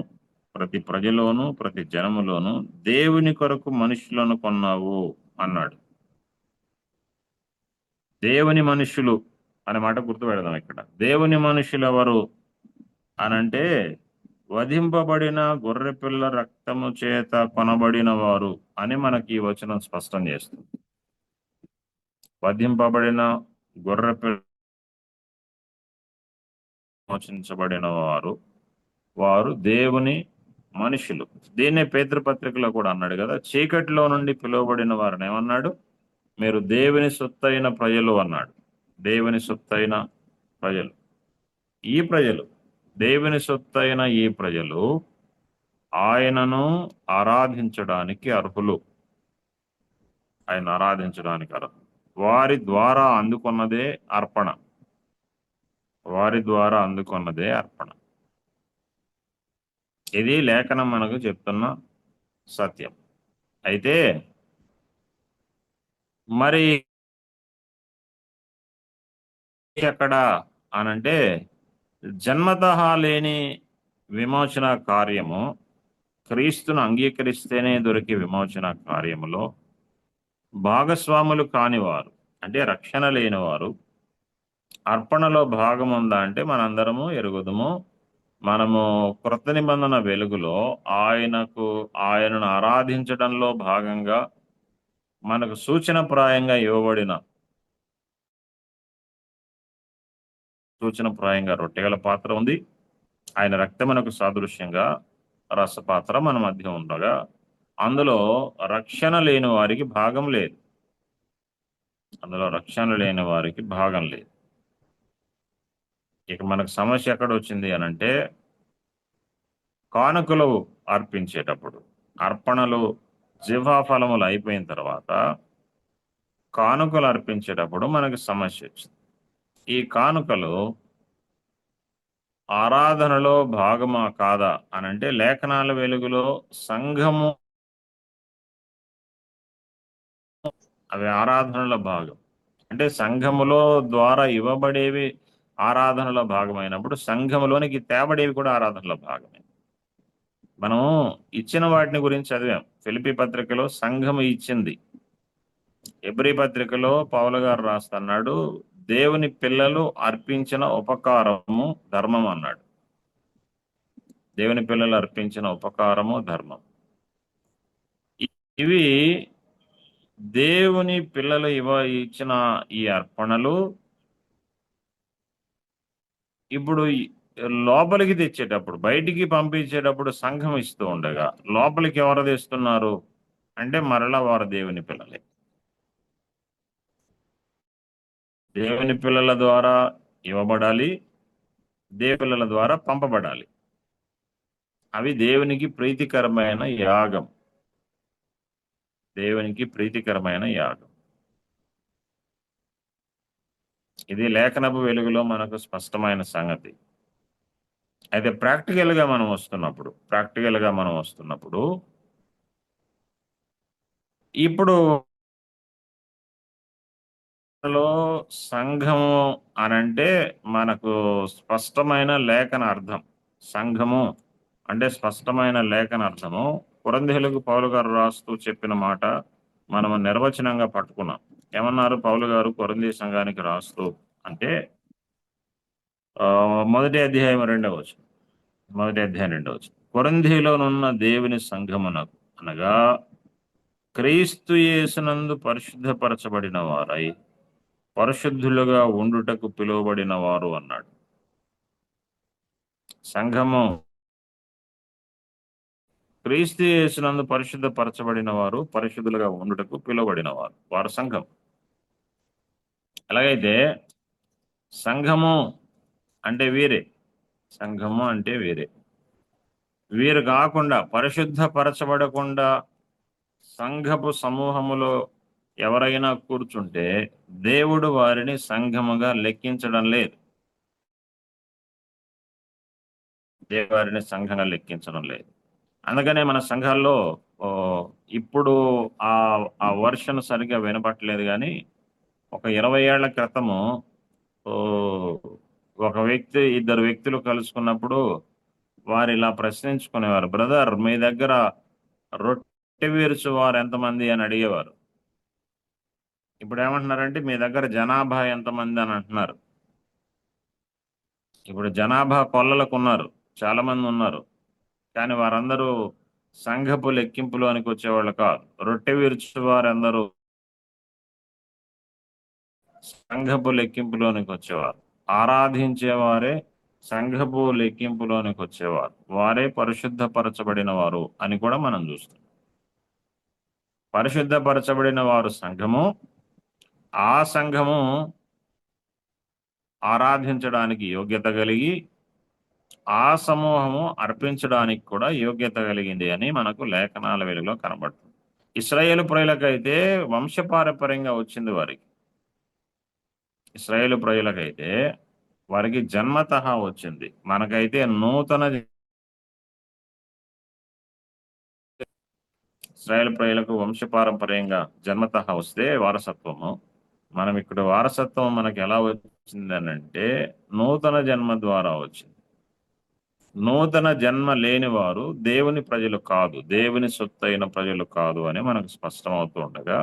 ప్రతి ప్రజలోను ప్రతి జనములోను దేవుని కొరకు మనుషులను కొన్నావు అన్నాడు. దేవుని మనుషులు అనే మాట గుర్తుపెడదాం. ఇక్కడ దేవుని మనుషులు ఎవరు అనంటే, వధింపబడిన గొర్రెపిల్ల రక్తము చేత కొనబడిన వారు అని మనకి ఈ వచనం స్పష్టం చేస్తుంది. వధింపబడిన గొర్రెపిల్ల మోచించబడిన వారు దేవుని మనుషులు. దీన్నే పేతృపత్రికలో కూడా అన్నాడు కదా, చీకటిలో నుండి పిలువబడిన వారిని ఏమన్నాడు, మీరు దేవుని సొత్తైన ప్రజలు అన్నాడు. దేవుని సొత్తైన ప్రజలు. ఈ ప్రజలు, దేవుని సొత్తైన ఈ ప్రజలు ఆయనను ఆరాధించడానికి అర్హులు. ఆయన ఆరాధించడానికి అర్హులు. వారి ద్వారా అందుకున్నదే అర్పణ. ఇది లేఖనం మనకు చెప్తున్న సత్యం. అయితే మరి ఎక్కడ అనంటే, జన్మతః లేని విమోచన కార్యము క్రీస్తును అంగీకరిస్తేనే దొరికే విమోచన కార్యములో భాగస్వాములు కానివారు, అంటే రక్షణ లేనివారు అర్పణలో భాగం ఉందా అంటే మనందరము ఎరుగుదుము. మనము క్రొత్త నిబంధన వెలుగులో ఆయనను ఆరాధించడంలో భాగంగా మనకు సూచనప్రాయంగా రొట్టెగల పాత్ర ఉంది. ఆయన రక్తమునకు సాదృశ్యంగా రసపాత్ర మన మధ్య ఉండగా అందులో రక్షణ లేని వారికి భాగం లేదు. ఇక మనకు సమస్య ఎక్కడ వచ్చింది అనంటే, కానుకలు అర్పించేటప్పుడు, అర్పణలు జీవాఫలములు అయిపోయిన తర్వాత కానుకలు అర్పించేటప్పుడు మనకు సమస్య వచ్చింది. ఈ కానుకలు ఆరాధనలో భాగమా కాదా అనంటే, లేఖనాల వెలుగులో సంఘము అవి ఆరాధనలో భాగం. అంటే సంఘములో ద్వారా ఇవ్వబడేవి ఆరాధనలో భాగమైనప్పుడు సంఘములోనికి తేబడేవి కూడా ఆరాధనలో భాగమే. మనం ఇచ్చిన వాటిని గురించి చదివాం. ఫిలిప్పీ పత్రికలో సంఘము ఇచ్చింది. హెబ్రీ పత్రికలో పౌలు గారు రాస్తున్నాడు, దేవుని పిల్లలు అర్పించిన ఉపకారము ధర్మం అన్నాడు. దేవుని పిల్లలు అర్పించిన ఉపకారము ధర్మం. ఇవి దేవుని పిల్లలు ఇచ్చిన ఈ అర్పణలు ఇప్పుడు లోపలికి తెచ్చేటప్పుడు, బయటికి పంపించేటప్పుడు సంఘం ఇస్తూ ఉండగా లోపలికి ఎవరు తెస్తున్నారు అంటే మరలా వారు దేవుని పిల్లలే. దేవుని పిల్లల ద్వారా ఇవ్వబడాలి, దేవుని పిల్లల ద్వారా పంపబడాలి. అవి దేవునికి ప్రీతికరమైన యాగం. ఇది లేఖనపు వెలుగులో మనకు స్పష్టమైన సంగతి. అయితే ప్రాక్టికల్గా మనం వస్తున్నప్పుడు ఇప్పుడు లో సంఘము అనంటే మనకు స్పష్టమైన లేఖన అర్థం. సంఘము అంటే స్పష్టమైన లేఖన అర్థము. కొరింథీయులకు పౌలు గారు రాస్తూ చెప్పిన మాట మనము నిర్వచనంగా పట్టుకున్నాం. ఏమన్నారు పౌలు గారు కొరింథీ సంఘానికి రాస్తూ అంటే మొదటి అధ్యాయం 2వ వచనం. మొదటి అధ్యాయం 2వ వచనం. కొరింథీలోనున్న దేవుని సంఘమునకు అనగా క్రీస్తు యేసునందు పరిశుద్ధపరచబడిన వారై పరిశుద్ధులుగా ఉండుటకు పిలువబడిన వారు అన్నాడు. సంఘము క్రీస్తు యేసునందు పరిశుద్ధపరచబడిన వారు పరిశుద్ధులుగా ఉండుటకు పిలువబడిన వారు, వారు సంఘం. ఎలాగైతే సంఘము అంటే వీరే, సంఘము అంటే వీరే, వీరు కాకుండా పరిశుద్ధపరచబడకుండా సంఘపు సమూహములో ఎవరైనా కూర్చుంటే దేవుడు వారిని సంఘముగా లెక్కించడం లేదు. దేవుడు వారిని సంఘంగా లెక్కించడం లేదు. అందుకనే మన సంఘాల్లో ఇప్పుడు ఆ ఆ వర్షన్ సరిగ్గా వినపట్లేదు, కానీ ఒక 20 ఏళ్ల క్రితము ఒక వ్యక్తి, ఇద్దరు వ్యక్తులు కలుసుకున్నప్పుడు వారు ఇలా ప్రశ్నించుకునేవారు, బ్రదర్ మీ దగ్గర రొట్టె వీర్చు వారు ఎంతమంది అని అడిగేవారు. ఇప్పుడు ఏమంటున్నారంటే మీ దగ్గర జనాభా ఎంతమంది అని అంటున్నారు. ఇప్పుడు జనాభా కొల్లలకు ఉన్నారు, చాలా మంది ఉన్నారు, కానీ వారందరూ సంఘపు లెక్కింపులోనికి వచ్చేవాళ్ళు కాదు. రొట్టె విరుచు వారందరూ సంఘపు లెక్కింపులోనికి వచ్చేవారు. ఆరాధించేవారే సంఘపు లెక్కింపులోనికి వచ్చేవారు. వారే పరిశుద్ధపరచబడిన వారు అని కూడా మనం చూస్తాం. పరిశుద్ధపరచబడిన వారు సంఘము. ఆ సంఘము ఆరాధించడానికి యోగ్యత కలిగి ఆ సమూహము అర్పించడానికి కూడా యోగ్యత కలిగింది అని మనకు లేఖనాల వెలుగులో కనబడుతుంది. ఇశ్రాయేలు ప్రజలకైతే వంశపారపర్యంగా వచ్చింది వారికి. ఇశ్రాయేలు ప్రజలకైతే వారికి జన్మతః వచ్చింది. మనకైతే నూతన ఇశ్రాయేలు ప్రజలకు వంశపారంపర్యంగా జన్మతః వస్తే వారసత్వము. మనం ఇక్కడ వారసత్వం మనకి ఎలా వచ్చింది అని అంటే నూతన జన్మ ద్వారా వచ్చింది. నూతన జన్మ లేని వారు దేవుని ప్రజలు కాదు, దేవుని సొత్తు అయిన ప్రజలు కాదు అని మనకు స్పష్టమవుతూ ఉండగా,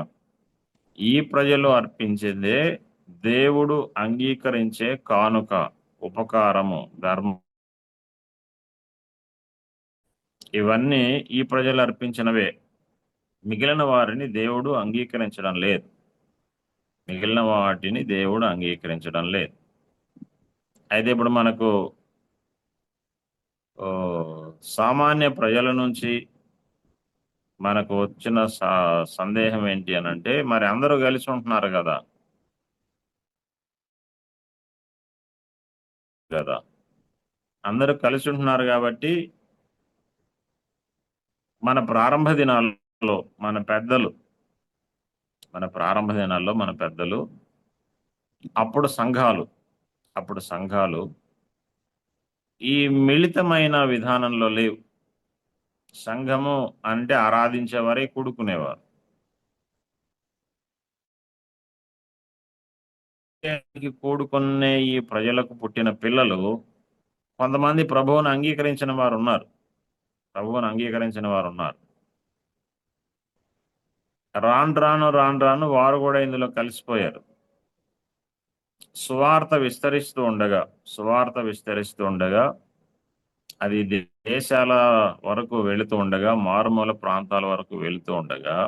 ఈ ప్రజలు అర్పించిందే దేవుడు అంగీకరించే కానుక, ఉపకారము, ధర్మం. ఇవన్నీ ఈ ప్రజలు అర్పించినవే. మిగిలిన వారిని దేవుడు అంగీకరించడం లేదు. మిగిలిన వాటిని దేవుడు అంగీకరించడం లేదు. అయితే ఇప్పుడు మనకు సామాన్య ప్రజల నుంచి మనకు వచ్చిన సందేహం ఏంటి అని అంటే, మరి అందరూ కలిసి ఉంటున్నారు కదా అందరూ కలిసి ఉంటున్నారు కాబట్టి మన ప్రారంభ దినాల్లో మన పెద్దలు అప్పుడు సంఘాలు ఈ మిళితమైన విధానంలో లేవు. సంఘము అంటే ఆరాధించేవారే కూడుకునేవారు. కూడుకునే ఈ ప్రజలకు పుట్టిన పిల్లలు కొంతమంది ప్రభువును అంగీకరించిన వారు ఉన్నారు. రాను రాను వారు కూడా ఇందులో కలిసిపోయారు. సువార్త విస్తరిస్తూ ఉండగా అది దేశాల వరకు వెళుతూ ఉండగా, మారుమూల ప్రాంతాల వరకు వెళుతూ ఉండగా,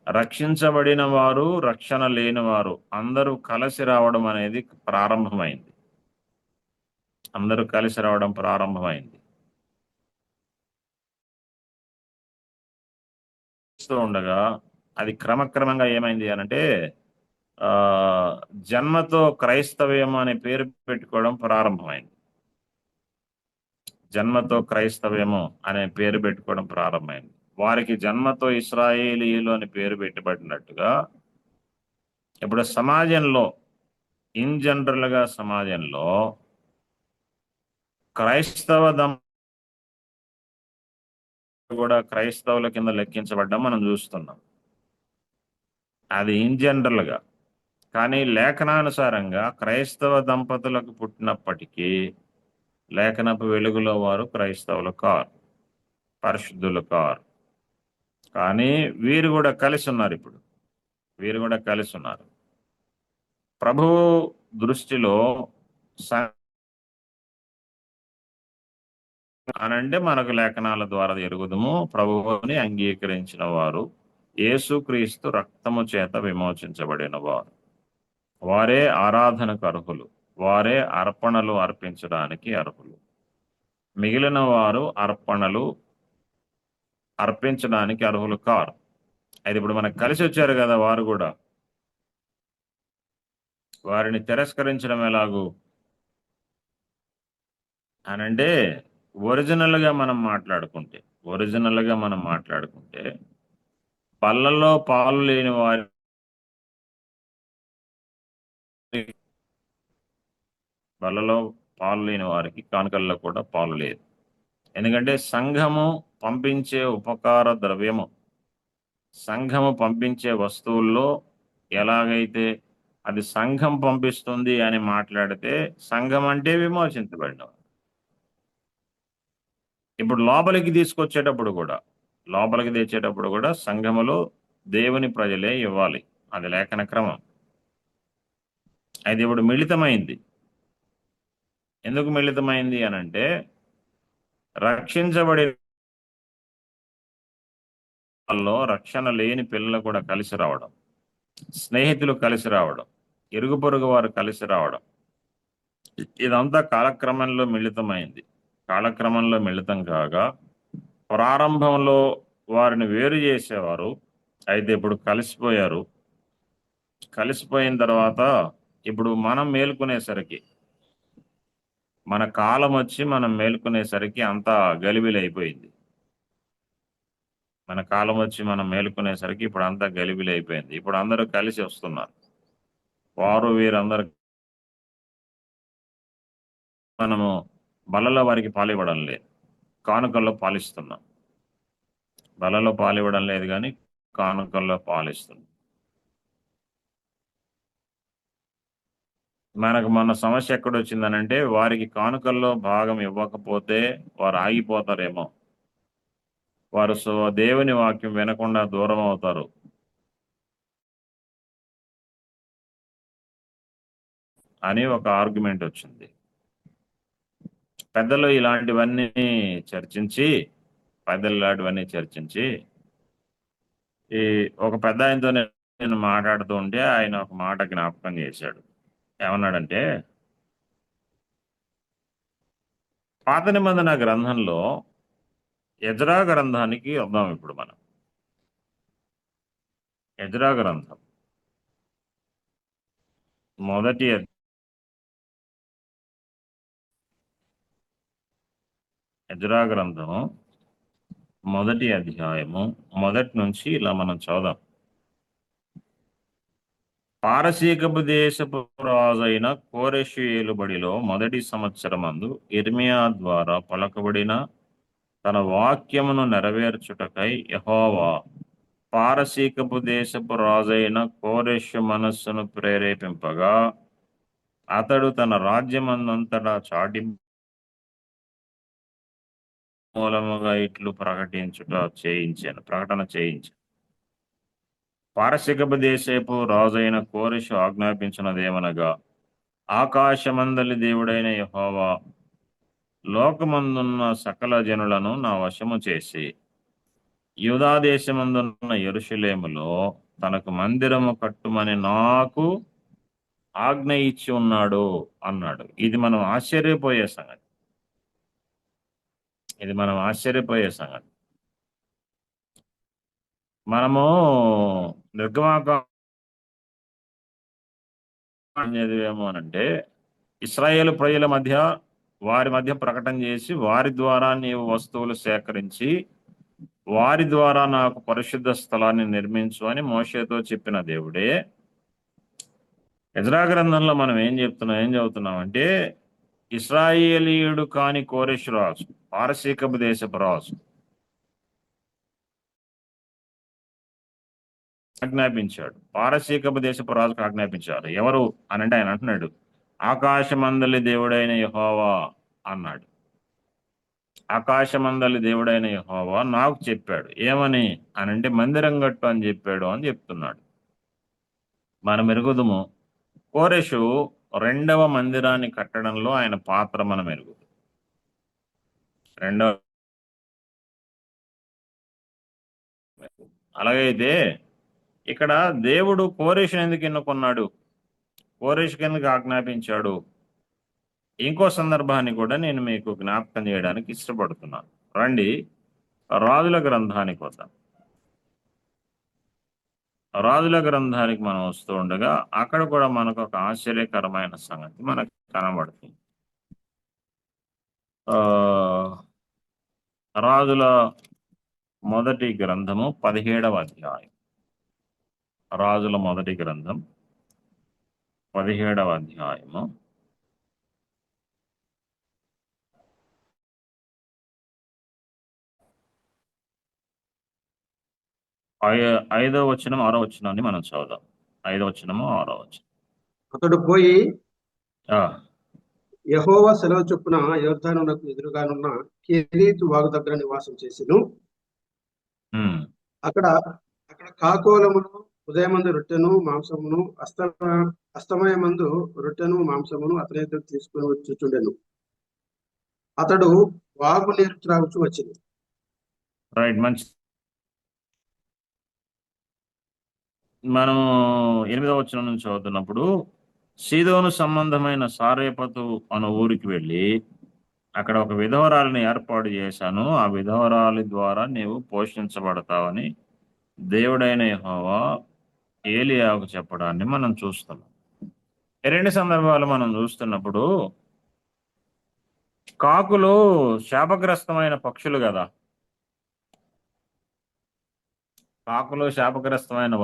రక్షించబడిన వారు, రక్షణ లేని వారు అందరూ కలిసి రావడం అనేది ప్రారంభమైంది. ఉండగా అది క్రమక్రమంగా ఏమైంది అనంటే జన్మతో క్రైస్తవ్యం అనే పేరు పెట్టుకోవడం ప్రారంభమైంది. వారికి జన్మతో ఇశ్రాయేలీయులు అని పేరు పెట్టబడినట్టుగా ఇప్పుడు సమాజంలో ఇన్ జనరల్ గా సమాజంలో క్రైస్తవ కూడా క్రైస్తవుల కింద లెక్కించబడ్డం మనం చూస్తున్నాం. అది ఇన్ జనరల్ గా. కానీ లేఖనానుసారంగా క్రైస్తవ దంపతులకు పుట్టినప్పటికీ లేఖనపు వెలుగులో వారు క్రైస్తవులు కారు, పరిశుద్ధులు కారు. కానీ వీరు కూడా కలిసి ఉన్నారు. ఇప్పుడు వీరు కూడా కలిసి ఉన్నారు. ప్రభువు దృష్టిలో అనంటే మనకు లేఖనాల ద్వారా ఎరుగుదము, ప్రభువుని అంగీకరించిన వారు యేసుక్రీస్తు రక్తము చేత విమోచించబడిన వారు, వారే ఆరాధనకు అర్హులు, వారే అర్పణలు అర్పించడానికి అర్హులు. మిగిలిన వారు అర్పణలు అర్పించడానికి అర్హులు కారు. అయితే ఇప్పుడు మనకు కలిసి వచ్చారు కదా, వారు కూడా వారిని తిరస్కరించడం ఎలాగూ అనంటే ఒరిజినల్ గా మనం మాట్లాడుకుంటే పళ్ళలో పాలు లేని వారి వారికి కానుకల్లో కూడా పాలు లేదు. ఎందుకంటే సంఘము పంపించే ఉపకార ద్రవ్యము, సంఘము పంపించే వస్తువుల్లో ఎలాగైతే అది సంఘం పంపిస్తుంది అని మాట్లాడితే సంఘం అంటే విమోచించబడిన. ఇప్పుడు లోపలికి తెచ్చేటప్పుడు కూడా సంఘములో దేవుని ప్రజలే ఇవ్వాలి. అది లేఖన క్రమం. అది ఇప్పుడు మిళితమైంది. ఎందుకు మిళితమైంది అనంటే రక్షించబడి వాళ్ళలో రక్షణ లేని పిల్లలు కూడా కలిసి రావడం, స్నేహితులు కలిసి రావడం, ఇరుగు పొరుగు వారు కలిసి రావడం, ఇదంతా కాలక్రమంలో మిళితమైంది. కాలక్రమంలో మిళితం కాగా ప్రారంభంలో వారిని వేరు చేసేవారు, అయితే ఇప్పుడు కలిసిపోయారు. కలిసిపోయిన తర్వాత ఇప్పుడు మనం మేలుకునేసరికి, మన కాలం వచ్చి మనం మేలుకునేసరికి అంతా గలిబిలైపోయింది. ఇప్పుడు అంతా గలిబిలైపోయింది. ఇప్పుడు అందరూ కలిసి వస్తున్నారు. వారు వీరందరూ మనము బలలో వారికి పాలివ్వడం లేదు, కానుకల్లో పాలిస్తున్నాం. బలలో పాలివ్వడం లేదు కానీ కానుకల్లో పాలిస్తున్నాం. మనకు మన సమస్య ఎక్కడొచ్చిందనంటే వారికి కానుకల్లో భాగం ఇవ్వకపోతే వారు ఆగిపోతారేమో, వారు దేవుని వాక్యం వినకుండా దూరం అవుతారు అని ఒక ఆర్గ్యుమెంట్ వచ్చింది. పెద్దలు ఇలాంటివన్నీ చర్చించి ఈ ఒక పెద్ద ఆయనతో నేను మాట్లాడుతూ ఉంటే ఆయన ఒక మాట జ్ఞాపకం చేశాడు. ఏమన్నాడంటే, పాత నిబంధన గ్రంథంలో ఎజ్రా గ్రంథానికి వద్దాం. ఇప్పుడు మనం ఎజ్రా గ్రంథం మొదటి అధ్యాయము మొదటి నుంచి ఇలా మనం చదుదాం. పారసీకపు దేశపు రాజైన కోరెషు ఏలుబడిలో మొదటి సంవత్సరమందు ఇర్మియా ద్వారా పలకబడిన తన వాక్యమును నెరవేర్చుటకై యెహోవా పారసీకపు దేశపు రాజైన కోరెషు మనస్సును ప్రేరేపింపగా అతడు తన రాజ్యమందంతటా చాటి మూలముగా ఇట్లు ప్రకటన చేయించాను. పారసీకపు దేశపు రాజైన కోరెషు ఆజ్ఞాపించినదేమనగా, ఆకాశమందలి దేవుడైన యెహోవా లోకమందున్న సకల జనులను నా వశము చేసి యూదా దేశమందున్న యెరూషలేములో తనకు మందిరము కట్టుమని నాకు ఆజ్ఞ ఇచ్చి ఉన్నాడు అన్నాడు. ఇది మనం ఆశ్చర్యపోయే సంగతి. మనము నిర్గమాకాండం చదివేమో అనంటే ఇశ్రాయేలు ప్రజల వారి మధ్య ప్రకటన చేసి వారి ద్వారా నీవు వస్తువులు సేకరించి వారి ద్వారా నాకు పరిశుద్ధ స్థలాన్ని నిర్మించు అని మోషేతో చెప్పిన దేవుడే ఎజ్రా గ్రంథంలో మనం ఏం చదువుతున్నాం అంటే, ఇశ్రాయేలీయుడు కాని కోరెషు రాజు, పారసీకపు దేశపు రాజు, ఆజ్ఞాపించాడు. పారసీకపు దేశపు రాజుకు ఆజ్ఞాపించారు. ఎవరు అనంటే ఆయన అంటున్నాడు, ఆకాశమందలి దేవుడైన యెహోవా అన్నాడు. ఆకాశమందలి దేవుడైన యెహోవా నాకు చెప్పాడు. ఏమని అనంటే మందిరం కట్టు అని చెప్పాడు అని చెప్తున్నాడు. మనం ఎరుగుదుము కోరెషు రెండవ మందిరాన్ని కట్టడంలో ఆయన పాత్ర మనం ఎరుగుదు. రెండవ అలాగైతే ఇక్కడ దేవుడు కోరెషుని ఎందుకు ఎన్నుకున్నాడు, కోరెషుకి ఎందుకు ఆజ్ఞాపించాడు? ఇంకో సందర్భాన్ని కూడా నేను మీకు జ్ఞాపకం చేయడానికి ఇష్టపడుతున్నాను. రండి రాజుల గ్రంథానికి వద్దాం. రాజుల గ్రంథానికి మనం వస్తూ ఉండగా అక్కడ కూడా మనకు ఒక ఆశ్చర్యకరమైన సంగతి మనకు కనబడుతుంది. రాజుల మొదటి గ్రంథము 17వ అధ్యాయం. రాజుల మొదటి గ్రంథం 17వ అధ్యాయము 5వ వచనం 6వ వచనాన్ని మనం చదువుదాం. 5వ వచనము 6వ వచనం. అతడు పోయి ఆ, యెహోవా సెలవు చొప్పున యోర్దానునకు ఎదురుగానున్న కెరీతు వాగు దగ్గర నివాసం చేసెను. ఉమ్, అక్కడ కాకోలమును ఉదయమందు రొట్టెను మాంసమును అస్తమయమందు రొట్టెను మాంసమును అతని ఎదురు తీసుకుని వచ్చుచుండెను. అతడు వాగు నీరు త్రాగుచూ వచ్చింది. రైట్, మంచి. మనం 8వ వచనం నుంచి చదువుతున్నప్పుడు సీదోను సంబంధమైన సారేపతు అను ఊరికి వెళ్ళి అక్కడ ఒక విధవరాలిని ఏర్పాటు చేశాను, ఆ విధవరాలి ద్వారా నీవు పోషించబడతావని దేవుడైన యెహోవా ఏలియాకు చెప్పడాన్ని మనం చూస్తున్నాం. ఈ రెండు సందర్భాలు మనం చూస్తున్నప్పుడు కాకులు శాపగ్రస్తమైన పక్షులు కదా. కాకులు శాపగ్రస్తమైన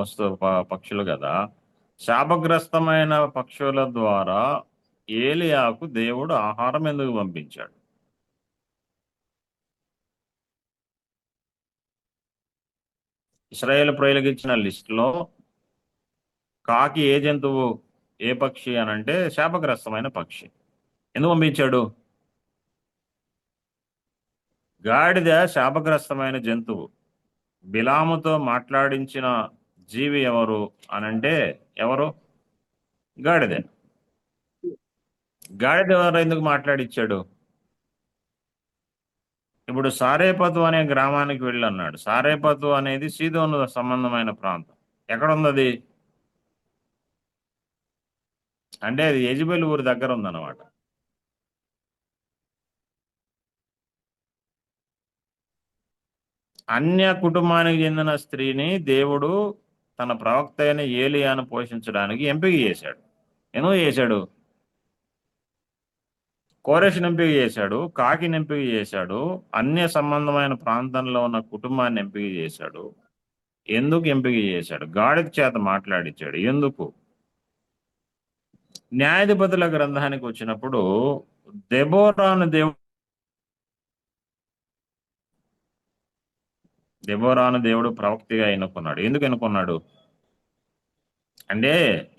పక్షులు కదా. శాపగ్రస్తమైన పక్షుల ద్వారా ఏలియాకు దేవుడు ఆహారం ఎందుకు పంపించాడు? ఇశ్రాయేలు ప్రజలకు ఇచ్చిన లిస్టులో కాకి ఏ జంతువు, ఏ పక్షి అనంటే శాపగ్రస్తమైన పక్షి. ఎందుకు పంపించాడు? గాడిద శాపగ్రస్తమైన జంతువు. బిలాముతో మాట్లాడించిన జీవి ఎవరు అనంటే ఎవరు? గాడిద. గాడిద ఎవరు ఎందుకు మాట్లాడిచ్చాడు? ఇప్పుడు సారేపతు అనే గ్రామానికి వెళ్ళి అన్నాడు. సారేపతు అనేది సీదోను సంబంధమైన ప్రాంతం. ఎక్కడుంది అది? అంటే అది యెజబెల్ ఊరి దగ్గర ఉందన్నమాట. అన్య కుటుంబానికి చెందిన స్త్రీని దేవుడు తన ప్రవక్త అయిన ఏలియాను పోషించడానికి ఎంపిక చేశాడు. ఎందుకు చేశాడు? కోరెషుని ఎంపిక చేశాడు, కాకిని ఎంపిక చేశాడు, అన్య సంబంధమైన ప్రాంతంలో ఉన్న కుటుంబాన్ని ఎంపిక చేశాడు. ఎందుకు ఎంపిక చేశాడు? గాడిద చేత మాట్లాడించాడు. ఎందుకు? న్యాయాధిపతుల గ్రంథానికి వచ్చినప్పుడు దెబోరాను దేవుడు ప్రవక్తిగా ఎన్నుకున్నాడు. ఎందుకు ఎన్నుకున్నాడు అంటే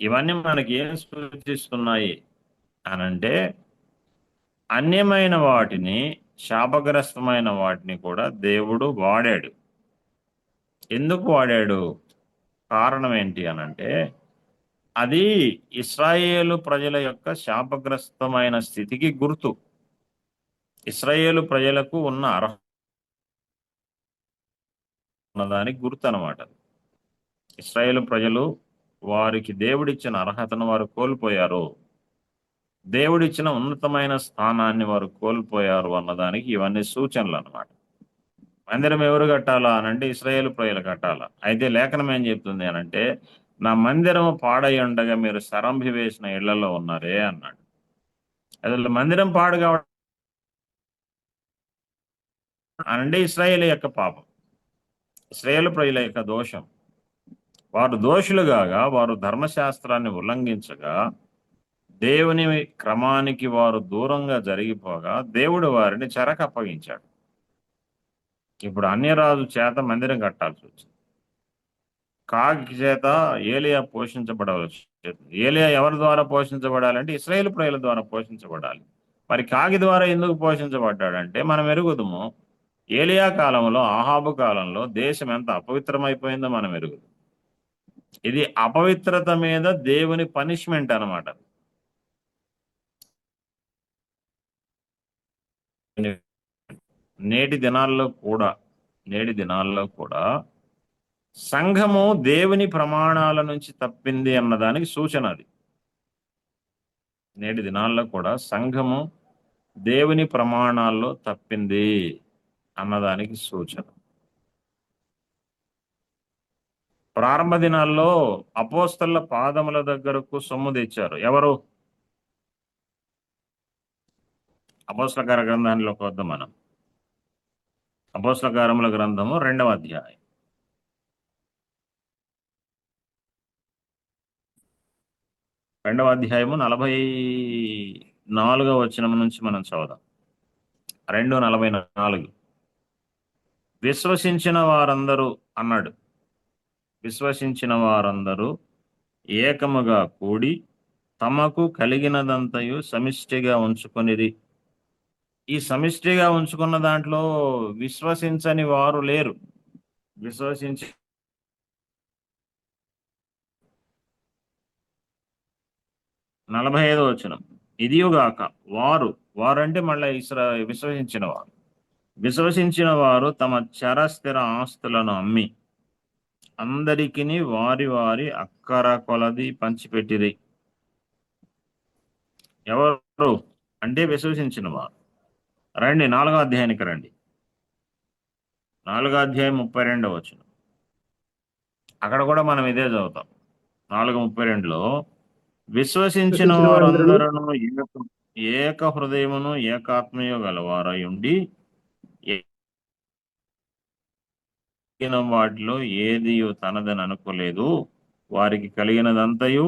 ఇవన్నీ మనకి ఏం సూచిస్తున్నాయి అనంటే అన్యమైన వాటిని, శాపగ్రస్తమైన వాటిని కూడా దేవుడు వాడాడు. ఎందుకు వాడాడు? కారణం ఏంటి అనంటే అది ఇశ్రాయేలు ప్రజల యొక్క శాపగ్రస్తమైన స్థితికి గుర్తు. ఇశ్రాయేలు ప్రజలకు ఉన్న అర్హత ఉన్నదానికి గుర్తు అనమాట. ఇశ్రాయేలు ప్రజలు వారికి దేవుడిచ్చిన అర్హతను వారు కోల్పోయారు, దేవుడిచ్చిన ఉన్నతమైన స్థానాన్ని వారు కోల్పోయారు అన్నదానికి ఇవన్నీ సూచనలు అన్నమాట. మందిరం ఎవరు కట్టాలా అనంటే ఇశ్రాయేలు ప్రజలు కట్టాలా. అయితే లేఖనం ఏం చెప్తుంది అనంటే నా మందిరం పాడై ఉండగా మీరు సరంభి వేసిన ఇళ్లలో ఉన్నారే అన్నాడు. అసలు మందిరం పాడు కావడం అనంటే ఇశ్రాయేలు యొక్క పాపం, ఇశ్రాయేలు ప్రజల యొక్క దోషం. వారు దోషులుగాగా వారు ధర్మశాస్త్రాన్ని ఉల్లంఘించగా దేవుని క్రమానికి వారు దూరంగా జరిగిపోగా దేవుడు వారిని చెరకు అప్పగించాడు. ఇప్పుడు అన్యరాజు చేత మందిరం కట్టాల్సి వచ్చింది. కాకి చేత ఏలియా పోషించబడవచ్చు. ఏలియా ఎవరి ద్వారా పోషించబడాలంటే ఇశ్రాయేలు ప్రజల ద్వారా పోషించబడాలి. మరి కాకి ద్వారా ఎందుకు పోషించబడ్డాడంటే మనం ఎరుగుదుము ఏలియా కాలంలో, ఆహాబు కాలంలో దేశం ఎంత అపవిత్రమైపోయిందో మనం ఎరుగుదు. ఇది అపవిత్రత మీద దేవుని పనిష్మెంట్ అన్నమాట. నేటి దినాల్లో కూడా సంఘము దేవుని ప్రమాణాల నుంచి తప్పింది అన్నదానికి సూచన అది. నేటి దినాల్లో కూడా సంఘము దేవుని ప్రమాణాల్లో తప్పింది అన్నదానికి సూచన. ప్రారంభ దినాల్లో అపోస్తల పాదముల దగ్గరకు సొమ్ము తెచ్చారు. ఎవరు? అపోస్తల కార్య గ్రంథంలోకి వద్దాం మనం. అపోస్తల కార్యముల గ్రంథము 2వ అధ్యాయం. 2వ అధ్యాయము 44వ వచనం నుంచి మనం చదువుదాం. 2:44. విశ్వసించిన వారందరూ అన్నాడు. విశ్వసించిన వారందరూ ఏకముగా కూడి తమకు కలిగినదంతయు సమిష్టిగా ఉంచుకొనిరి. ఈ సమిష్టిగా ఉంచుకున్న దాంట్లో విశ్వసించని వారు లేరు. 45వ వచనం. ఇదియుగాక వారంటే మళ్ళీ విశ్వసించిన వారు తమ చరస్థిర ఆస్తులను అమ్మి అందరికిని వారి వారి అక్కర కొలది పంచిపెట్టిరి. ఎవరు అంటే విశ్వసించిన వారు. రండి 4వ అధ్యాయానికి రండి. 4వ అధ్యాయం 32వ వచనం. అక్కడ కూడా మనం ఇదే చదువుతాం. 4:32లో విశ్వసించిన వారందరూ ఏక హృదయమును ఏకాత్మయు గలవారై ఉండి వాటిలో ఏది తనదని అనుకోలేదు, వారికి కలిగినదంతయు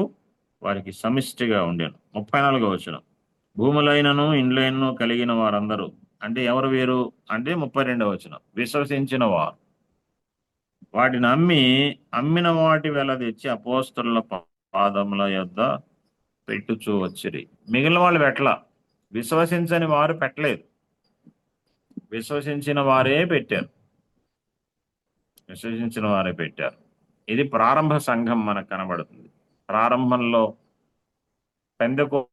వారికి సమిష్టిగా ఉండేను. 34వ వచనం. భూములైనను ఇండ్లైనను కలిగిన వారందరూ అంటే ఎవరు వీరు అంటే 32వ వచనం. విశ్వసించిన వారు వాటిని అమ్మిన వాటి వెల తెచ్చి అపోస్తలుల పాదముల యొద్ద పెట్టుచూ వచ్చిరి. మిగిలిన వాళ్ళు పెట్టలా, విశ్వసించని వారు పెట్టలేదు, విశ్వసించిన వారే పెట్టారు. ఇది ప్రారంభ సంఘం మనకు కనబడుతుంది. ప్రారంభంలో పెందెకోబడిన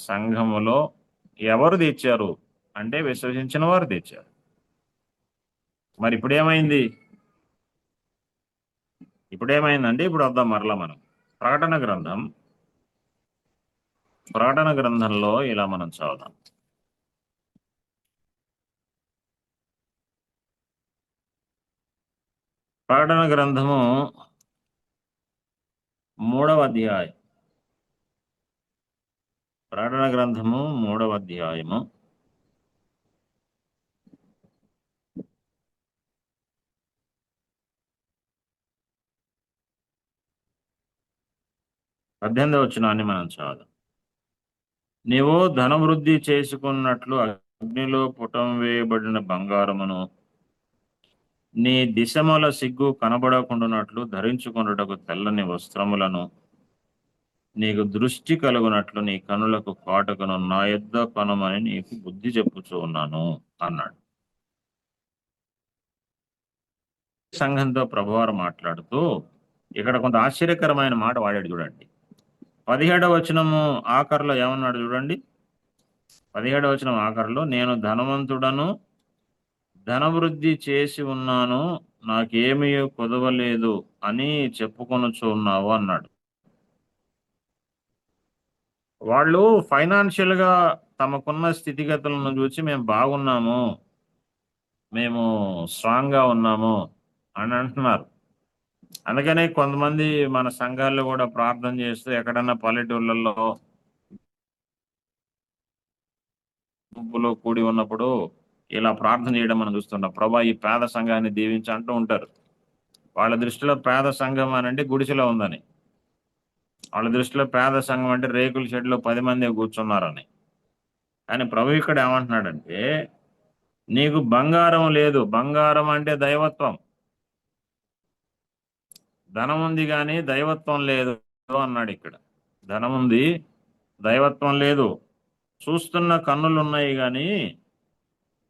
సంఘములో ఎవరు తెచ్చారు అంటే విశ్వసించిన వారు తెచ్చారు. మరి ఇప్పుడేమైందంటే ఇప్పుడు వద్దాం మరలా మనం ప్రకటన గ్రంథంలో ఇలా మనం చదువుదాం. ప్రకటన గ్రంథము 3వ అధ్యాయం. ప్రకటన గ్రంథము 3వ అధ్యాయము 18వ వచనాన్ని మనం చదువుదాం. నీవు ధనవృద్ధి చేసుకున్నట్లు అగ్నిలో పుటం వేయబడిన బంగారమును, నీ దిశమల సిగ్గు కనబడకుండానట్లు ధరించుకొనుటకు తెల్లని వస్త్రములను, నీకు దృష్టి కలుగునట్లు నీ కనులకు కాటుకను నా యొద్ద కొనమని నీకు బుద్ధి చెప్పుచూ ఉన్నాను అన్నాడు. సంఘంతో ప్రభువారు మాట్లాడుతూ ఇక్కడ కొంత ఆశ్చర్యకరమైన మాట వాడాడు. చూడండి 17వ వచనము ఆఖరిలో ఏమన్నాడు చూడండి. 17వ వచనం ఆఖరిలో నేను ధనవంతుడను, ధనవృద్ధి చేసి ఉన్నాను, నాకేమీ కొదవలేదు అని చెప్పుకొనుచు ఉన్నావు అన్నాడు. వాళ్ళు ఫైనాన్షియల్ గా తమకున్న స్థితిగతులను చూసి మేము బాగున్నాము, మేము స్ట్రాంగ్ గా ఉన్నాము అని అంటున్నారు. అందుకనే కొంతమంది మన సంఘాల్లో కూడా ప్రార్థన చేస్తూ ఎక్కడన్నా పల్లెటూళ్ళల్లో గుంపులో కూడి ఉన్నప్పుడు ఇలా ప్రార్థన చేయడం మనం చూస్తుంటాం. ప్రభా ఈ పేద సంఘాన్ని దీవించి అంటూ ఉంటారు. వాళ్ళ దృష్టిలో పేద సంఘం అని అంటే గుడిసెలో ఉందని, వాళ్ళ దృష్టిలో పేద సంఘం అంటే రేకుల షెడ్లో 10 మంది కూర్చున్నారని. కానీ ప్రభు ఇక్కడ ఏమంటున్నాడంటే నీకు బంగారం లేదు, బంగారం అంటే దైవత్వం, ధనం ఉంది కానీ దైవత్వం లేదు అన్నాడు ఇక్కడ. ధనం ఉంది, దైవత్వం లేదు. చూస్తున్న కన్నులు ఉన్నాయి కానీ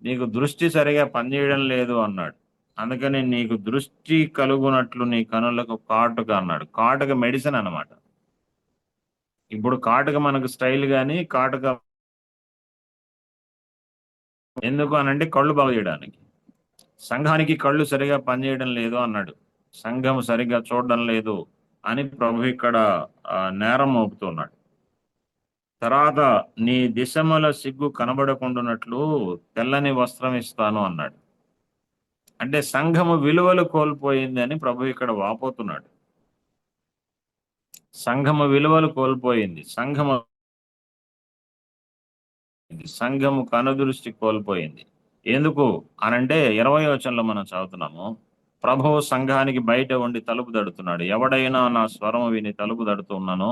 నీకు దృష్టి సరిగా పనిచేయడం లేదు అన్నాడు. అందుకని నీకు దృష్టి కలుగునట్లు నీ కనులకు కాటుక అన్నాడు. కాటుక మెడిసిన్ అన్నమాట. ఇప్పుడు కాటుక మనకు స్టైల్ కానీ కాటుక ఎందుకు అనంటే కళ్ళు బాగు చేయడానికి. సంఘానికి కళ్ళు సరిగా పనిచేయడం లేదు అన్నాడు. సంఘం సరిగా చూడడం లేదు అని ప్రభు ఇక్కడ నేరం మోపుతున్నాడు. తర్వాత నీ దిశముల సిగ్గు కనబడకుండానట్లు తెల్లని వస్త్రం ఇస్తాను అన్నాడు. అంటే సంఘము విలువలు కోల్పోయింది అని ప్రభు ఇక్కడ వాపోతున్నాడు. సంఘము విలువలు కోల్పోయింది, సంఘము కనుదృష్టి కోల్పోయింది. ఎందుకు అనంటే 20వ వచనంలో మనం చదువుతున్నాము, ప్రభువు సంఘానికి బయట ఉండి తలుపు తడుతున్నాడు. ఎవడైనా నా స్వరము విని తలుపు తడుతున్నానో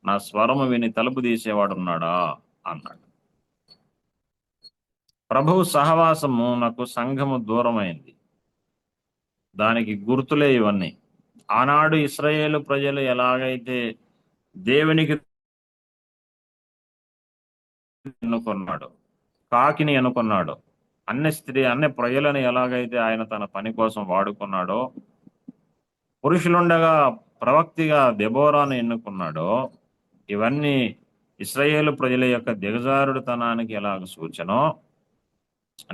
నా స్వరము విని తలుపు తీసేవాడున్నాడా అన్నాడు. ప్రభువు సహవాసము నాకు సంఘము దూరమైంది. దానికి గుర్తులే ఇవన్నీ. ఆనాడు ఇశ్రాయేలు ప్రజలు ఎలాగైతే దేవునికి ఎన్నుకున్నాడు, కాకిని ఎన్నుకున్నాడు, అన్ని ప్రజలను ఎలాగైతే ఆయన తన పని కోసం వాడుకున్నాడో, పురుషులుండగా ప్రవక్తిగా దెబోరాను ఎన్నుకున్నాడో, ఇవన్నీ ఇశ్రాయేలు ప్రజల యొక్క దిగజారుడుతనానికి ఎలాగ సూచనో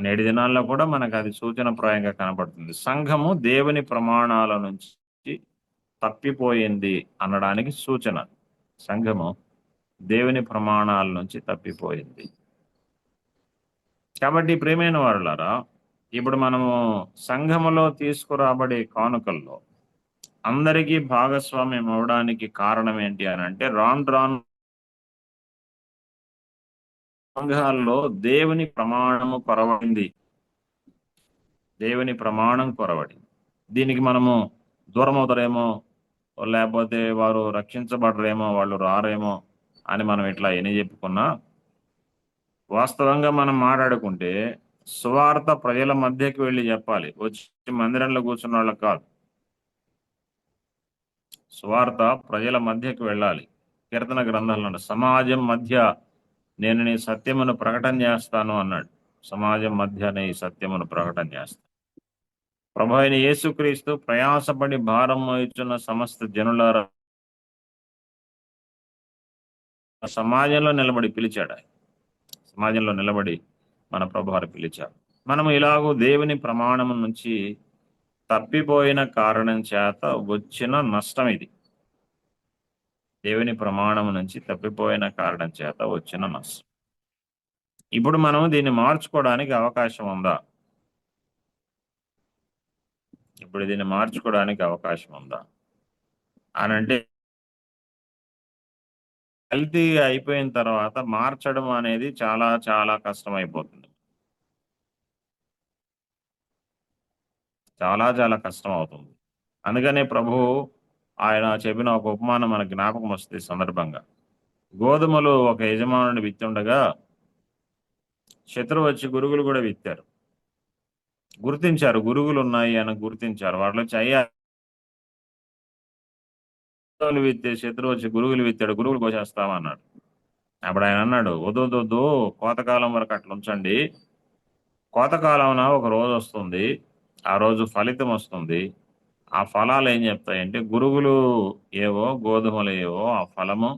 నేటి దినాల్లో కూడా మనకు అది సూచనప్రాయంగా కనబడుతుంది. సంఘము దేవుని ప్రమాణాల నుంచి తప్పిపోయింది అనడానికి సూచన. సంఘము దేవుని ప్రమాణాల నుంచి తప్పిపోయింది. కాబట్టి ప్రియమైన వారులారా, ఇప్పుడు మనము సంఘములో తీసుకురాబడే కానుకల్లో అందరికీ భాగస్వామ్యం అవడానికి కారణం ఏంటి అని అంటే, రాను సంఘాల్లో దేవుని ప్రమాణము కొరవడింది. దేవుని ప్రమాణం కొరవడింది. దీనికి మనము దూరం అవుతారేమో, లేకపోతే వారు రక్షించబడరేమో, వాళ్ళు రారేమో అని మనం ఇట్లా ఎన్ని చెప్పుకున్నా, వాస్తవంగా మనం మాట్లాడుకుంటే సువార్త ప్రజల మధ్యకి వెళ్ళి చెప్పాలి, వచ్చి మందిరంలో కూర్చున్న వాళ్ళకి కాదు. సువార్త ప్రజల మధ్యకి వెళ్ళాలి. కీర్తన గ్రంథాలను సమాజం మధ్య నేను నీ సత్యమును ప్రకటన చేస్తాను అన్నాడు. సమాజం మధ్య నీ సత్యమును ప్రకటన చేస్తాను. ప్రభు అయిన యేసుక్రీస్తు ప్రయాసపడి భారం మోయుచున్న సమస్త జనులారా సమాజంలో నిలబడి పిలిచాడు. సమాజంలో నిలబడి మన ప్రభువారు పిలిచారు. మనము ఇలాగూ దేవుని ప్రమాణం నుంచి తప్పిపోయిన కారణం చేత వచ్చిన నష్టం ఇది. దేవుని ప్రమాణం నుంచి తప్పిపోయిన కారణం చేత వచ్చిన నష్టం. ఇప్పుడు మనం దీన్ని మార్చుకోవడానికి అవకాశం ఉందా? ఇప్పుడు దీన్ని మార్చుకోవడానికి అవకాశం ఉందా అని అంటే, హెల్తీ అయిపోయిన తర్వాత మార్చడం అనేది చాలా చాలా కష్టం అయిపోతుంది. చాలా చాలా కష్టం అవుతుంది. అందుకనే ప్రభు ఆయన చెప్పిన ఒక ఉపమానం మన జ్ఞాపకం వస్తుంది సందర్భంగా. గోధుమలు ఒక యజమానుని విత్తుండగా శత్రువు వచ్చి గురుగులు కూడా విత్తారు. గుర్తించారు, గురుగులు ఉన్నాయి అని గుర్తించారు. వాళ్ళు వచ్చి అయ్యా విత్తే శత్రువు వచ్చి గురుగులు విత్తాడు, గురుగులు కోసేస్తామన్నాడు. అప్పుడు ఆయన అన్నాడు, వద్దు కోతకాలం వరకు అట్లా ఉంచండి. కోతకాలంలో ఒక రోజు వస్తుంది, ఆ రోజు ఫలితం వస్తుంది. ఆ ఫలాలు ఏం చెప్తాయంటే గురుగులు ఏవో గోధుమలు ఏవో ఆ ఫలము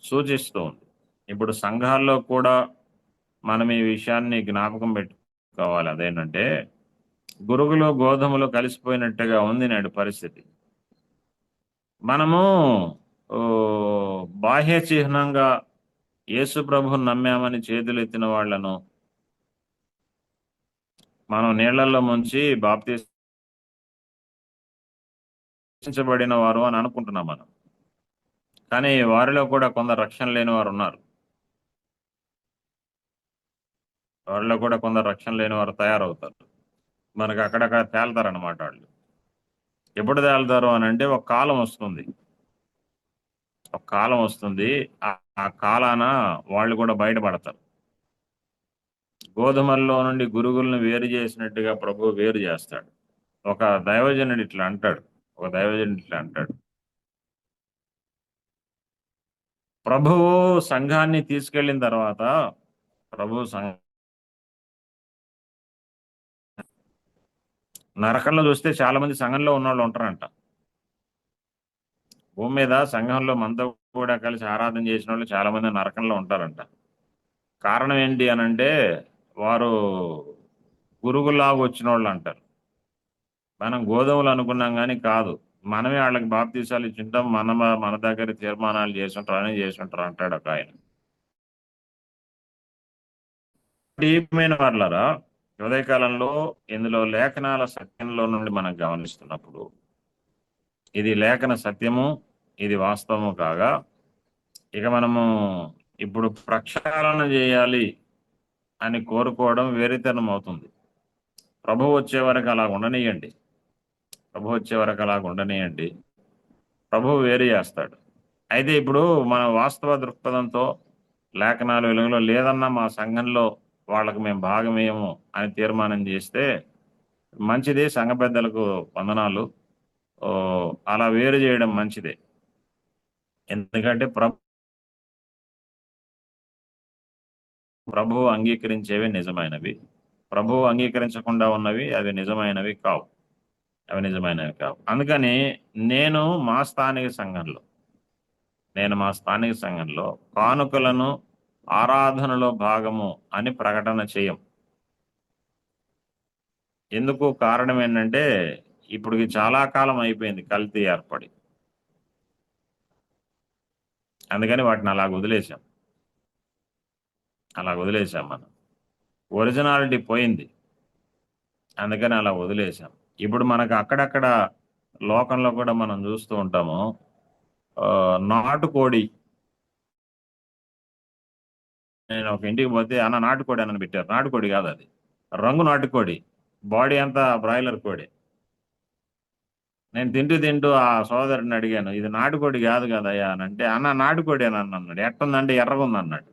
సూచిస్తూ ఉంది. ఇప్పుడు సంఘాల్లో కూడా మనం ఈ విషయాన్ని జ్ఞాపకం పెట్టుకోవాలి. అదేంటంటే గురుగులు గోధుమలు కలిసిపోయినట్టుగా ఉంది నేడు పరిస్థితి. మనము బాహ్య చిహ్నంగా యేసు ప్రభువుని నమ్మామని చేతులు ఎత్తిన వాళ్లను మనం నీళ్లలో ముంచి బాప్తించబడిన వారు అని అనుకుంటున్నాం మనం. కానీ వారిలో కూడా కొందరు రక్షణ లేని వారు ఉన్నారు. వారిలో కూడా కొందరు రక్షణ లేని వారు తయారవుతారు. మనకు అక్కడక్కడ తేలుతారన్నమాట. వాళ్ళు ఎప్పుడు తేలుతారు అని అంటే ఒక కాలం వస్తుంది. ఆ కాలాన వాళ్ళు కూడా బయటపడతారు. గోధుమల్లో నుండి గురుగులను వేరు చేసినట్టుగా ప్రభు వేరు చేస్తాడు. ఒక దైవజనుడు ఇట్లా అంటాడు, ఒక దైవజనుడు ఇట్లా అంటాడు, ప్రభువు సంఘాన్ని తీసుకెళ్ళిన తర్వాత ప్రభు నరకంలో చూస్తే చాలా మంది సంఘంలో ఉన్నవాళ్ళు ఉంటారంట. భూమి మీద సంఘంలో మనతో కూడా కలిసి ఆరాధన చేసిన వాళ్ళు చాలా మంది నరకంలో ఉంటారంట. కారణం ఏంటి అని అంటే వారు గురుగులాగా వచ్చిన వాళ్ళు అంటారు. మనం గోధుమలు అనుకున్నాం కానీ కాదు, మనమే వాళ్ళకి బాప్తీసాలు ఇచ్చింటాం, మన దగ్గర తీర్మానాలు చేసుంటారు అని చేసుంటారు అంటాడు ఒక ఆయన. ప్రియమైన వాళ్ళారా, ఉదయకాలంలో ఇందులో లేఖనాల సత్యంలో నుండి మనం గమనిస్తున్నప్పుడు ఇది లేఖన సత్యము, ఇది వాస్తవము కాగా ఇక మనము ఇప్పుడు ప్రక్షాళన చేయాలి అని కోరుకోవడం వేరేతనం అవుతుంది. ప్రభు వచ్చే వరకు అలా ఉండనియండి, ప్రభు వచ్చే వరకు అలా ఉండనియండి, ప్రభు వేరు చేస్తాడు. అయితే ఇప్పుడు మన వాస్తవ దృక్పథంతో లేఖనాలు వెలుగులో లేదన్నా మా సంఘంలో వాళ్ళకు మేము భాగమేయము అని తీర్మానం చేస్తే మంచిదే, సంఘ పెద్దలకు వందనాలు. అలా వేరు చేయడం మంచిదే. ఎందుకంటే ప్రభువు అంగీకరించేవి నిజమైనవి, ప్రభువు అంగీకరించకుండా ఉన్నవి అవి నిజమైనవి కావు, అవి నిజమైనవి కావు. అందుకని నేను మా స్థానిక సంఘంలో కానుకలను ఆరాధనలో భాగము అని ప్రకటన చేయం. ఎందుకు? కారణం ఏంటంటే ఇప్పుడు చాలా కాలం అయిపోయింది కల్తీ ఏర్పడి, అందుకని వాటిని అలా వదిలేసాం మనం. ఒరిజినాలిటీ పోయింది, అందుకని అలా వదిలేసాం. ఇప్పుడు మనకు అక్కడక్కడ లోకంలో కూడా మనం చూస్తూ ఉంటాము, నాటుకోడి. నేను ఒక ఇంటికి పోతే అన్న నాటుకోడి అని పెట్టారు. నాటుకోడి కాదు, అది రంగు నాటుకోడి, బాడీ అంతా బ్రాయిలర్ కోడి. నేను తింటూ ఆ సోదరుడిని అడిగాను, ఇది నాటుకోడి కాదు కదయ్యా అని అంటే, అన్న నాటుకోడి అని అన్నాడు. ఎట్టుందంటే ఎర్రగా ఉంది అన్నాడు.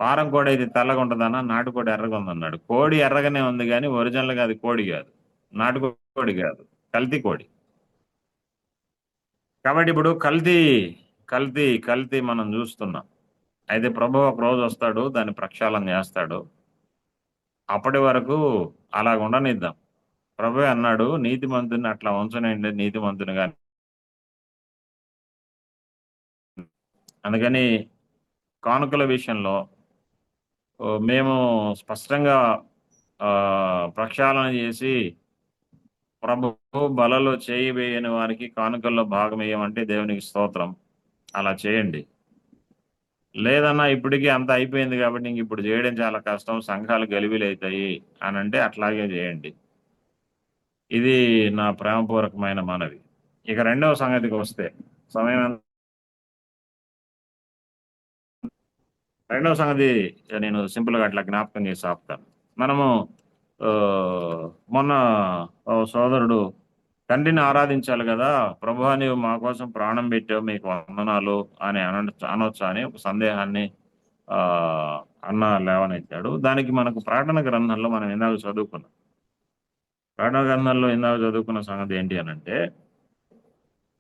పారం కోడి ఇది తెల్లగా ఉంటుందన్న, నాటుకోడి ఎర్రగా ఉంది అన్నాడు. కోడి ఎర్రగానే ఉంది కానీ ఒరిజినల్గా అది కోడి కాదు, నాటుకోడి కాదు, కల్తీ కోడి. కాబట్టి ఇప్పుడు కల్తీ మనం చూస్తున్నాం. అయితే ప్రభు ఒక రోజు వస్తాడు, దాన్ని ప్రక్షాళన చేస్తాడు. అప్పటి వరకు అలా ఉండనిద్దాం. ప్రభు అన్నాడు, నీతిమంతుని అట్లా ఉంచనండి, నీతిమంతునిగా. అందుకని కానుకల విషయంలో మేము స్పష్టంగా ప్రక్షాళన చేసి ప్రభు బలలో చేయి వేయని వారికి కానుకల్లో భాగం వేయమంటే దేవునికి స్తోత్రం, అలా చేయండి. లేదన్నా ఇప్పటికీ అంత అయిపోయింది కాబట్టి ఇంక ఇప్పుడు చేయడం చాలా కష్టం, సంఘాలు గలిబిలి అవుతాయి అని అంటే అట్లాగే చేయండి. ఇది నా ప్రేమపూర్వకమైన మనవి. ఇక రెండవ సంగతికి వస్తే రెండవ సంగతి నేను సింపుల్గా అట్లా జ్ఞాపకం చేసి ఆపుతాను. మనము మొన్న సోదరుడు తండ్రిని ఆరాధించాలి కదా, ప్రభువా నీవు మా కోసం ప్రాణం పెట్టావు, మీకు వందనాలు అని అనొచ్చా అని ఒక సందేహాన్ని అన్న లేవనెత్తాడు. దానికి మనకు ప్రకటన గ్రంథంలో మనం ఇందాక చదువుకున్న సంగతి ఏంటి అని అంటే,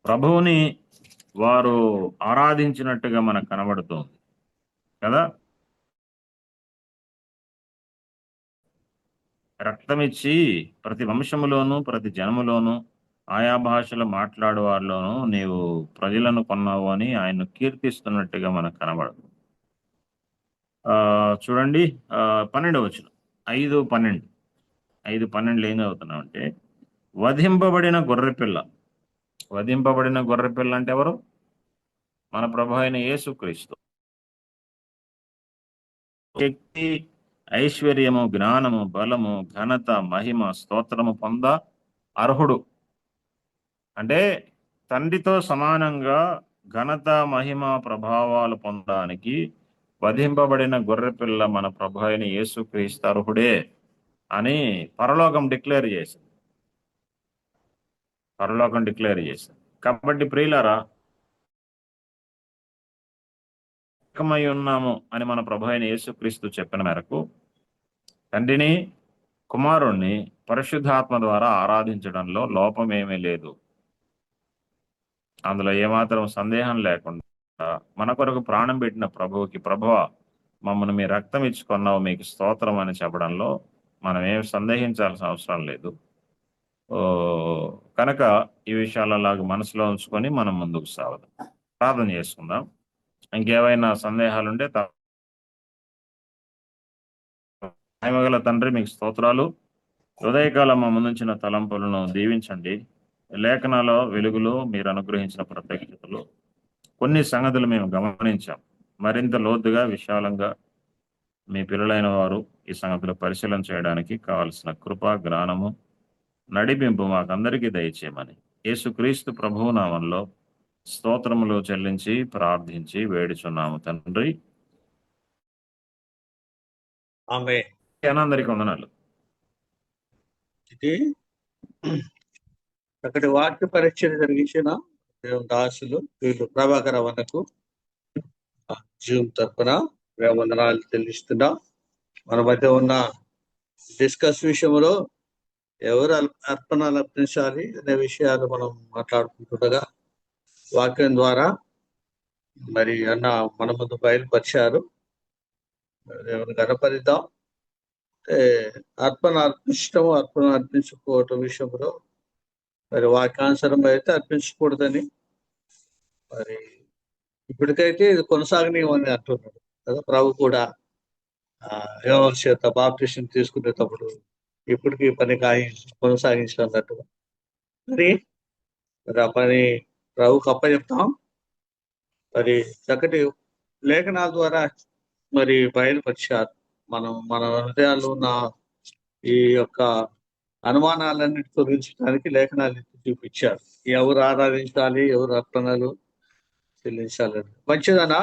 ప్రభువుని వారు ఆరాధించినట్టుగా మనకు కనబడుతుంది కదా. రక్తమిచ్చి ప్రతి వంశములోను ప్రతి జనములోను ఆయా భాషలు మాట్లాడు వారిలోనూ నీవు ప్రజలను కొన్నావు అని ఆయన్ను కీర్తిస్తున్నట్టుగా మనకు కనబడదు. చూడండి 12వ వచనం, 5:12 ఏం చదువుతున్నాం అంటే, వధింపబడిన గొర్రెపిల్ల అంటే ఎవరు? మన ప్రభు అయిన యేసుక్రీస్తు. శక్తి, ఐశ్వర్యము, జ్ఞానము, బలము, ఘనత, మహిమ, స్తోత్రము పొంద అర్హుడు. అంటే తండ్రితో సమానంగా ఘనత, మహిమ, ప్రభావాలు పొందడానికి వధింపబడిన గొర్రెపిల్ల మన ప్రభు అయిన యేసుక్రీస్తు అర్హుడే అని పరలోకం డిక్లేర్ చేసింది. కాబట్టి ప్రియులారా, ఏకమై ఉన్నాము అని మన ప్రభు అయిన యేసుక్రీస్తు చెప్పిన మేరకు తండ్రిని, కుమారుణ్ణి, పరిశుద్ధాత్మ ద్వారా ఆరాధించడంలో లోపమేమీ లేదు. అందులో ఏమాత్రం సందేహం లేకుండా మన కొరకు ప్రాణం పెట్టిన ప్రభువుకి, ప్రభువా మమ్మల్ని మీ రక్తం ఇచ్చుకున్నావు, మీకు స్తోత్రం అని చెప్పడంలో మనం ఏం సందేహించాల్సిన అవసరం లేదు. కనుక ఈ విషయాలలాగా మనసులో ఉంచుకొని మనం ముందుకు సాగుదాం. ప్రార్థన చేసుకుందాం. ఇంకేమైనా సందేహాలుంటే మహిమగల తండ్రి, మీకు స్తోత్రాలు. ఉదయకాలం మా ముందుంచిన తలంపులను దీవించండి. లేఖనాలో వెలుగులో మీరు అనుగ్రహించిన ప్రత్యేకతలు కొన్ని సంగతులు మేము గమనించాం. మరింత లోతుగా, విశాలంగా మీ పిల్లలైన వారు ఈ సంగతులు పరిశీలన చేయడానికి కావలసిన కృప, జ్ఞానము, నడిపింపు మాకందరికీ దయచేయమని యేసుక్రీస్తు ప్రభువు నామంలో స్తోత్రములు చెల్లించి ప్రార్థించి వేడుచున్నాము తండ్రి. అందరికీ వందనాలు. ఇది అక్కడి వాక్య పరీక్షలు జరిగించిన దాసులు వీళ్ళు ప్రభాకర్ అవనకు జూమ్ తరఫున వందనాలు చెల్లిస్తున్నా. మన మధ్య ఉన్న డిస్కస్ విషయంలో ఎవరు అర్పణలు అర్పించాలి అనే విషయాలు మనం మాట్లాడుకుంటుండగా వాక్యం ద్వారా మరి అన్న మన ముందు బయలుపరిచారు. దేవుని గణపరిద్దాం. అర్పణ అర్పించడం, అర్పణ అర్పించుకోవటం విషయంలో మరి వాక్యానుసారం అయితే అర్పించకూడదని మరి ఇప్పటికైతే ఇది కొనసాగనీయమని అంటున్నాడు కదా. ప్రభు కూడా యోహాను చేత బాప్టిజం తీసుకునేటప్పుడు ఇప్పటికీ పని కొనసాగించినట్టుగా మరి ఆ పని ప్రభుకు అప్పచెప్తాం. మరి చక్కటి లేఖనాల ద్వారా మరి బయలుపరిచారు. మన హృదయాల్లో ఉన్న ఈ యొక్క అనుమానాలన్నిటి తొలగించడానికి లేఖనాలు చూపించారు. ఎవరు ఆరాధించాలి, ఎవరు అర్పణలు చెల్లించాలని మంచిదనా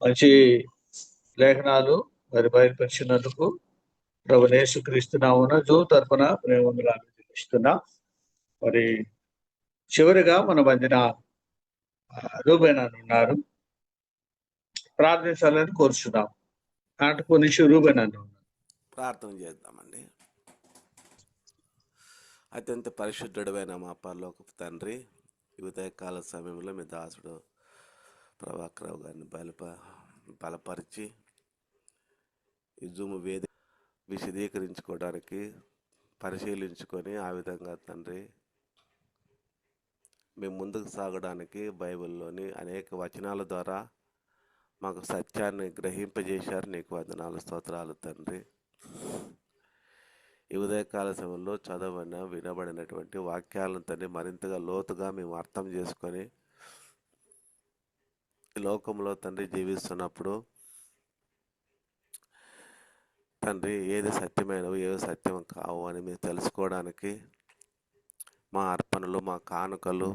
మంచి లేఖనాలు మరి బయలుపరిచినందుకు ప్రభువైన యేసుక్రీస్తు నామమున జూమ్ తరపున ప్రేమవందనాలు చెల్లిస్తున్నా. మరి చివరిగా మన మధ్యన రూబేన్ అని ఉన్నారు, ప్రార్థించాలని కోరుచున్నాం. నాటకు నుంచి రూబేన్ అని ఉన్నారు. ప్రార్థన చేద్దామండి. అత్యంత పరిశుద్ధుడైన మా పరలోకపు తండ్రి, ఉదయకాల సమయంలో మీ దాసుడు ప్రభాకరరావు గారిని బలపరిచి ఈ జూమ్ వేది విశదీకరించుకోవడానికి పరిశీలించుకొని ఆ విధంగా తండ్రి మేము ముందుకు సాగడానికి బైబిల్లోని అనేక వచనాల ద్వారా మాకు సత్యాన్ని గ్రహింపజేశారు. నీకు వందనాలు, స్తోత్రాలు తండ్రి. ఈ ఉదయకాల సమయంలో వినబడినటువంటి వాక్యాలను తండ్రి మరింతగా లోతుగా మేము అర్థం చేసుకొని ఈ లోకంలో తండ్రి జీవిస్తున్నప్పుడు తండ్రి ఏది సత్యమైనవి, ఏది సత్యం కావు అని మేము తెలుసుకోవడానికి మా అర్పణలు, మా కానుకలు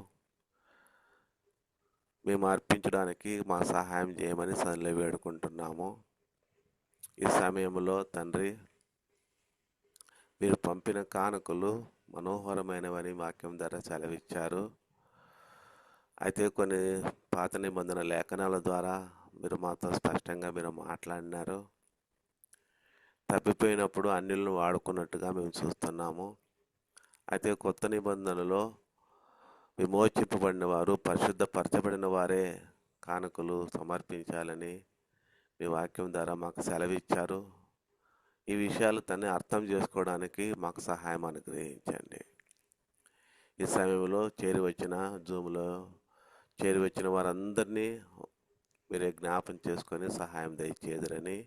మేము అర్పించడానికి మా సహాయం చేయమని సన్నిధిలో వేడుకుంటున్నాము. ఈ సమయంలో తండ్రి మీరు పంపిన కానుకలు మనోహరమైనవని వాక్యం ద్వారా సెలవిచ్చారు. అయితే కొన్ని పాత నిబంధన లేఖనాల ద్వారా మీరు మాతో స్పష్టంగా మీరు మాట్లాడినారు. తప్పిపోయినప్పుడు అన్యులను వాడుకున్నట్టుగా మేము చూస్తున్నాము. అయితే కొత్త నిబంధనలో విమోచింపబడిన వారు, పరిశుద్ధపరచబడిన వారే కానుకలు సమర్పించాలని మీ వాక్యం ద్వారా మాకు సెలవిచ్చారు. ఈ విషయాలు తన్ని అర్థం చేసుకోవడానికి మాకు సహాయం అనుగ్రహించండి. ఈ సమయంలో జూమ్లో చేరి వచ్చిన వారందరినీ మీరే జ్ఞాపం చేసుకొని సహాయం దయచేదురని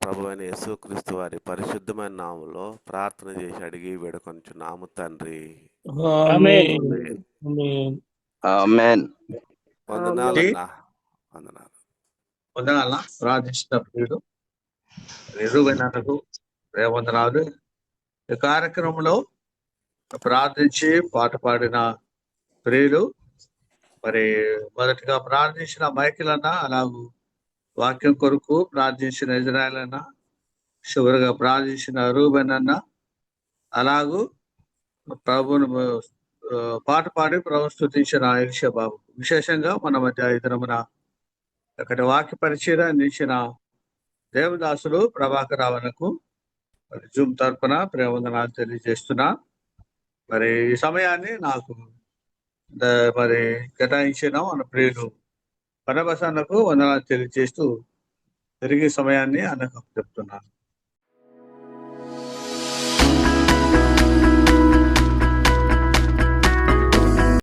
ప్రభువైన యేసుక్రీస్తు వారి పరిశుద్ధమైన నామంలో ప్రార్థన చేసి అడిగి వేడుకొనుచున్నాము తండ్రి. వందనాలు. ప్రార్థించిన ప్రియుడు వందనాలు. ఈ కార్యక్రమంలో ప్రార్థించి పాట పాడిన ప్రియులు మరి మొదటిగా ప్రార్థించిన మైకిల్ అన్న, అలాగూ వాక్యం కొరకు ప్రార్థించిన ఇజ్రాయల్ అన్న, చివరిగా ప్రార్థించిన రూబెన్ అన్న, అలాగూ ప్రభువును పాట పాడి ప్రభు స్తుతించిన ఎలిషా బాబు, విశేషంగా మన మధ్య ఇతరమున అక్కడ వాక్య పరిచయం అందించిన దేవదాసులు ప్రభాకర్ రావణకు మరి జూమ్ తరపున ప్రేమ వందనాలు తెలియజేస్తున్నా. మరి ఈ సమయాన్ని నాకు మరి కేటాయించిన మన ప్రియులు పరమసన్నకు వందనాలు తెలియజేస్తూ తిరిగి సమయాన్ని అన్నకు చెప్తున్నాను.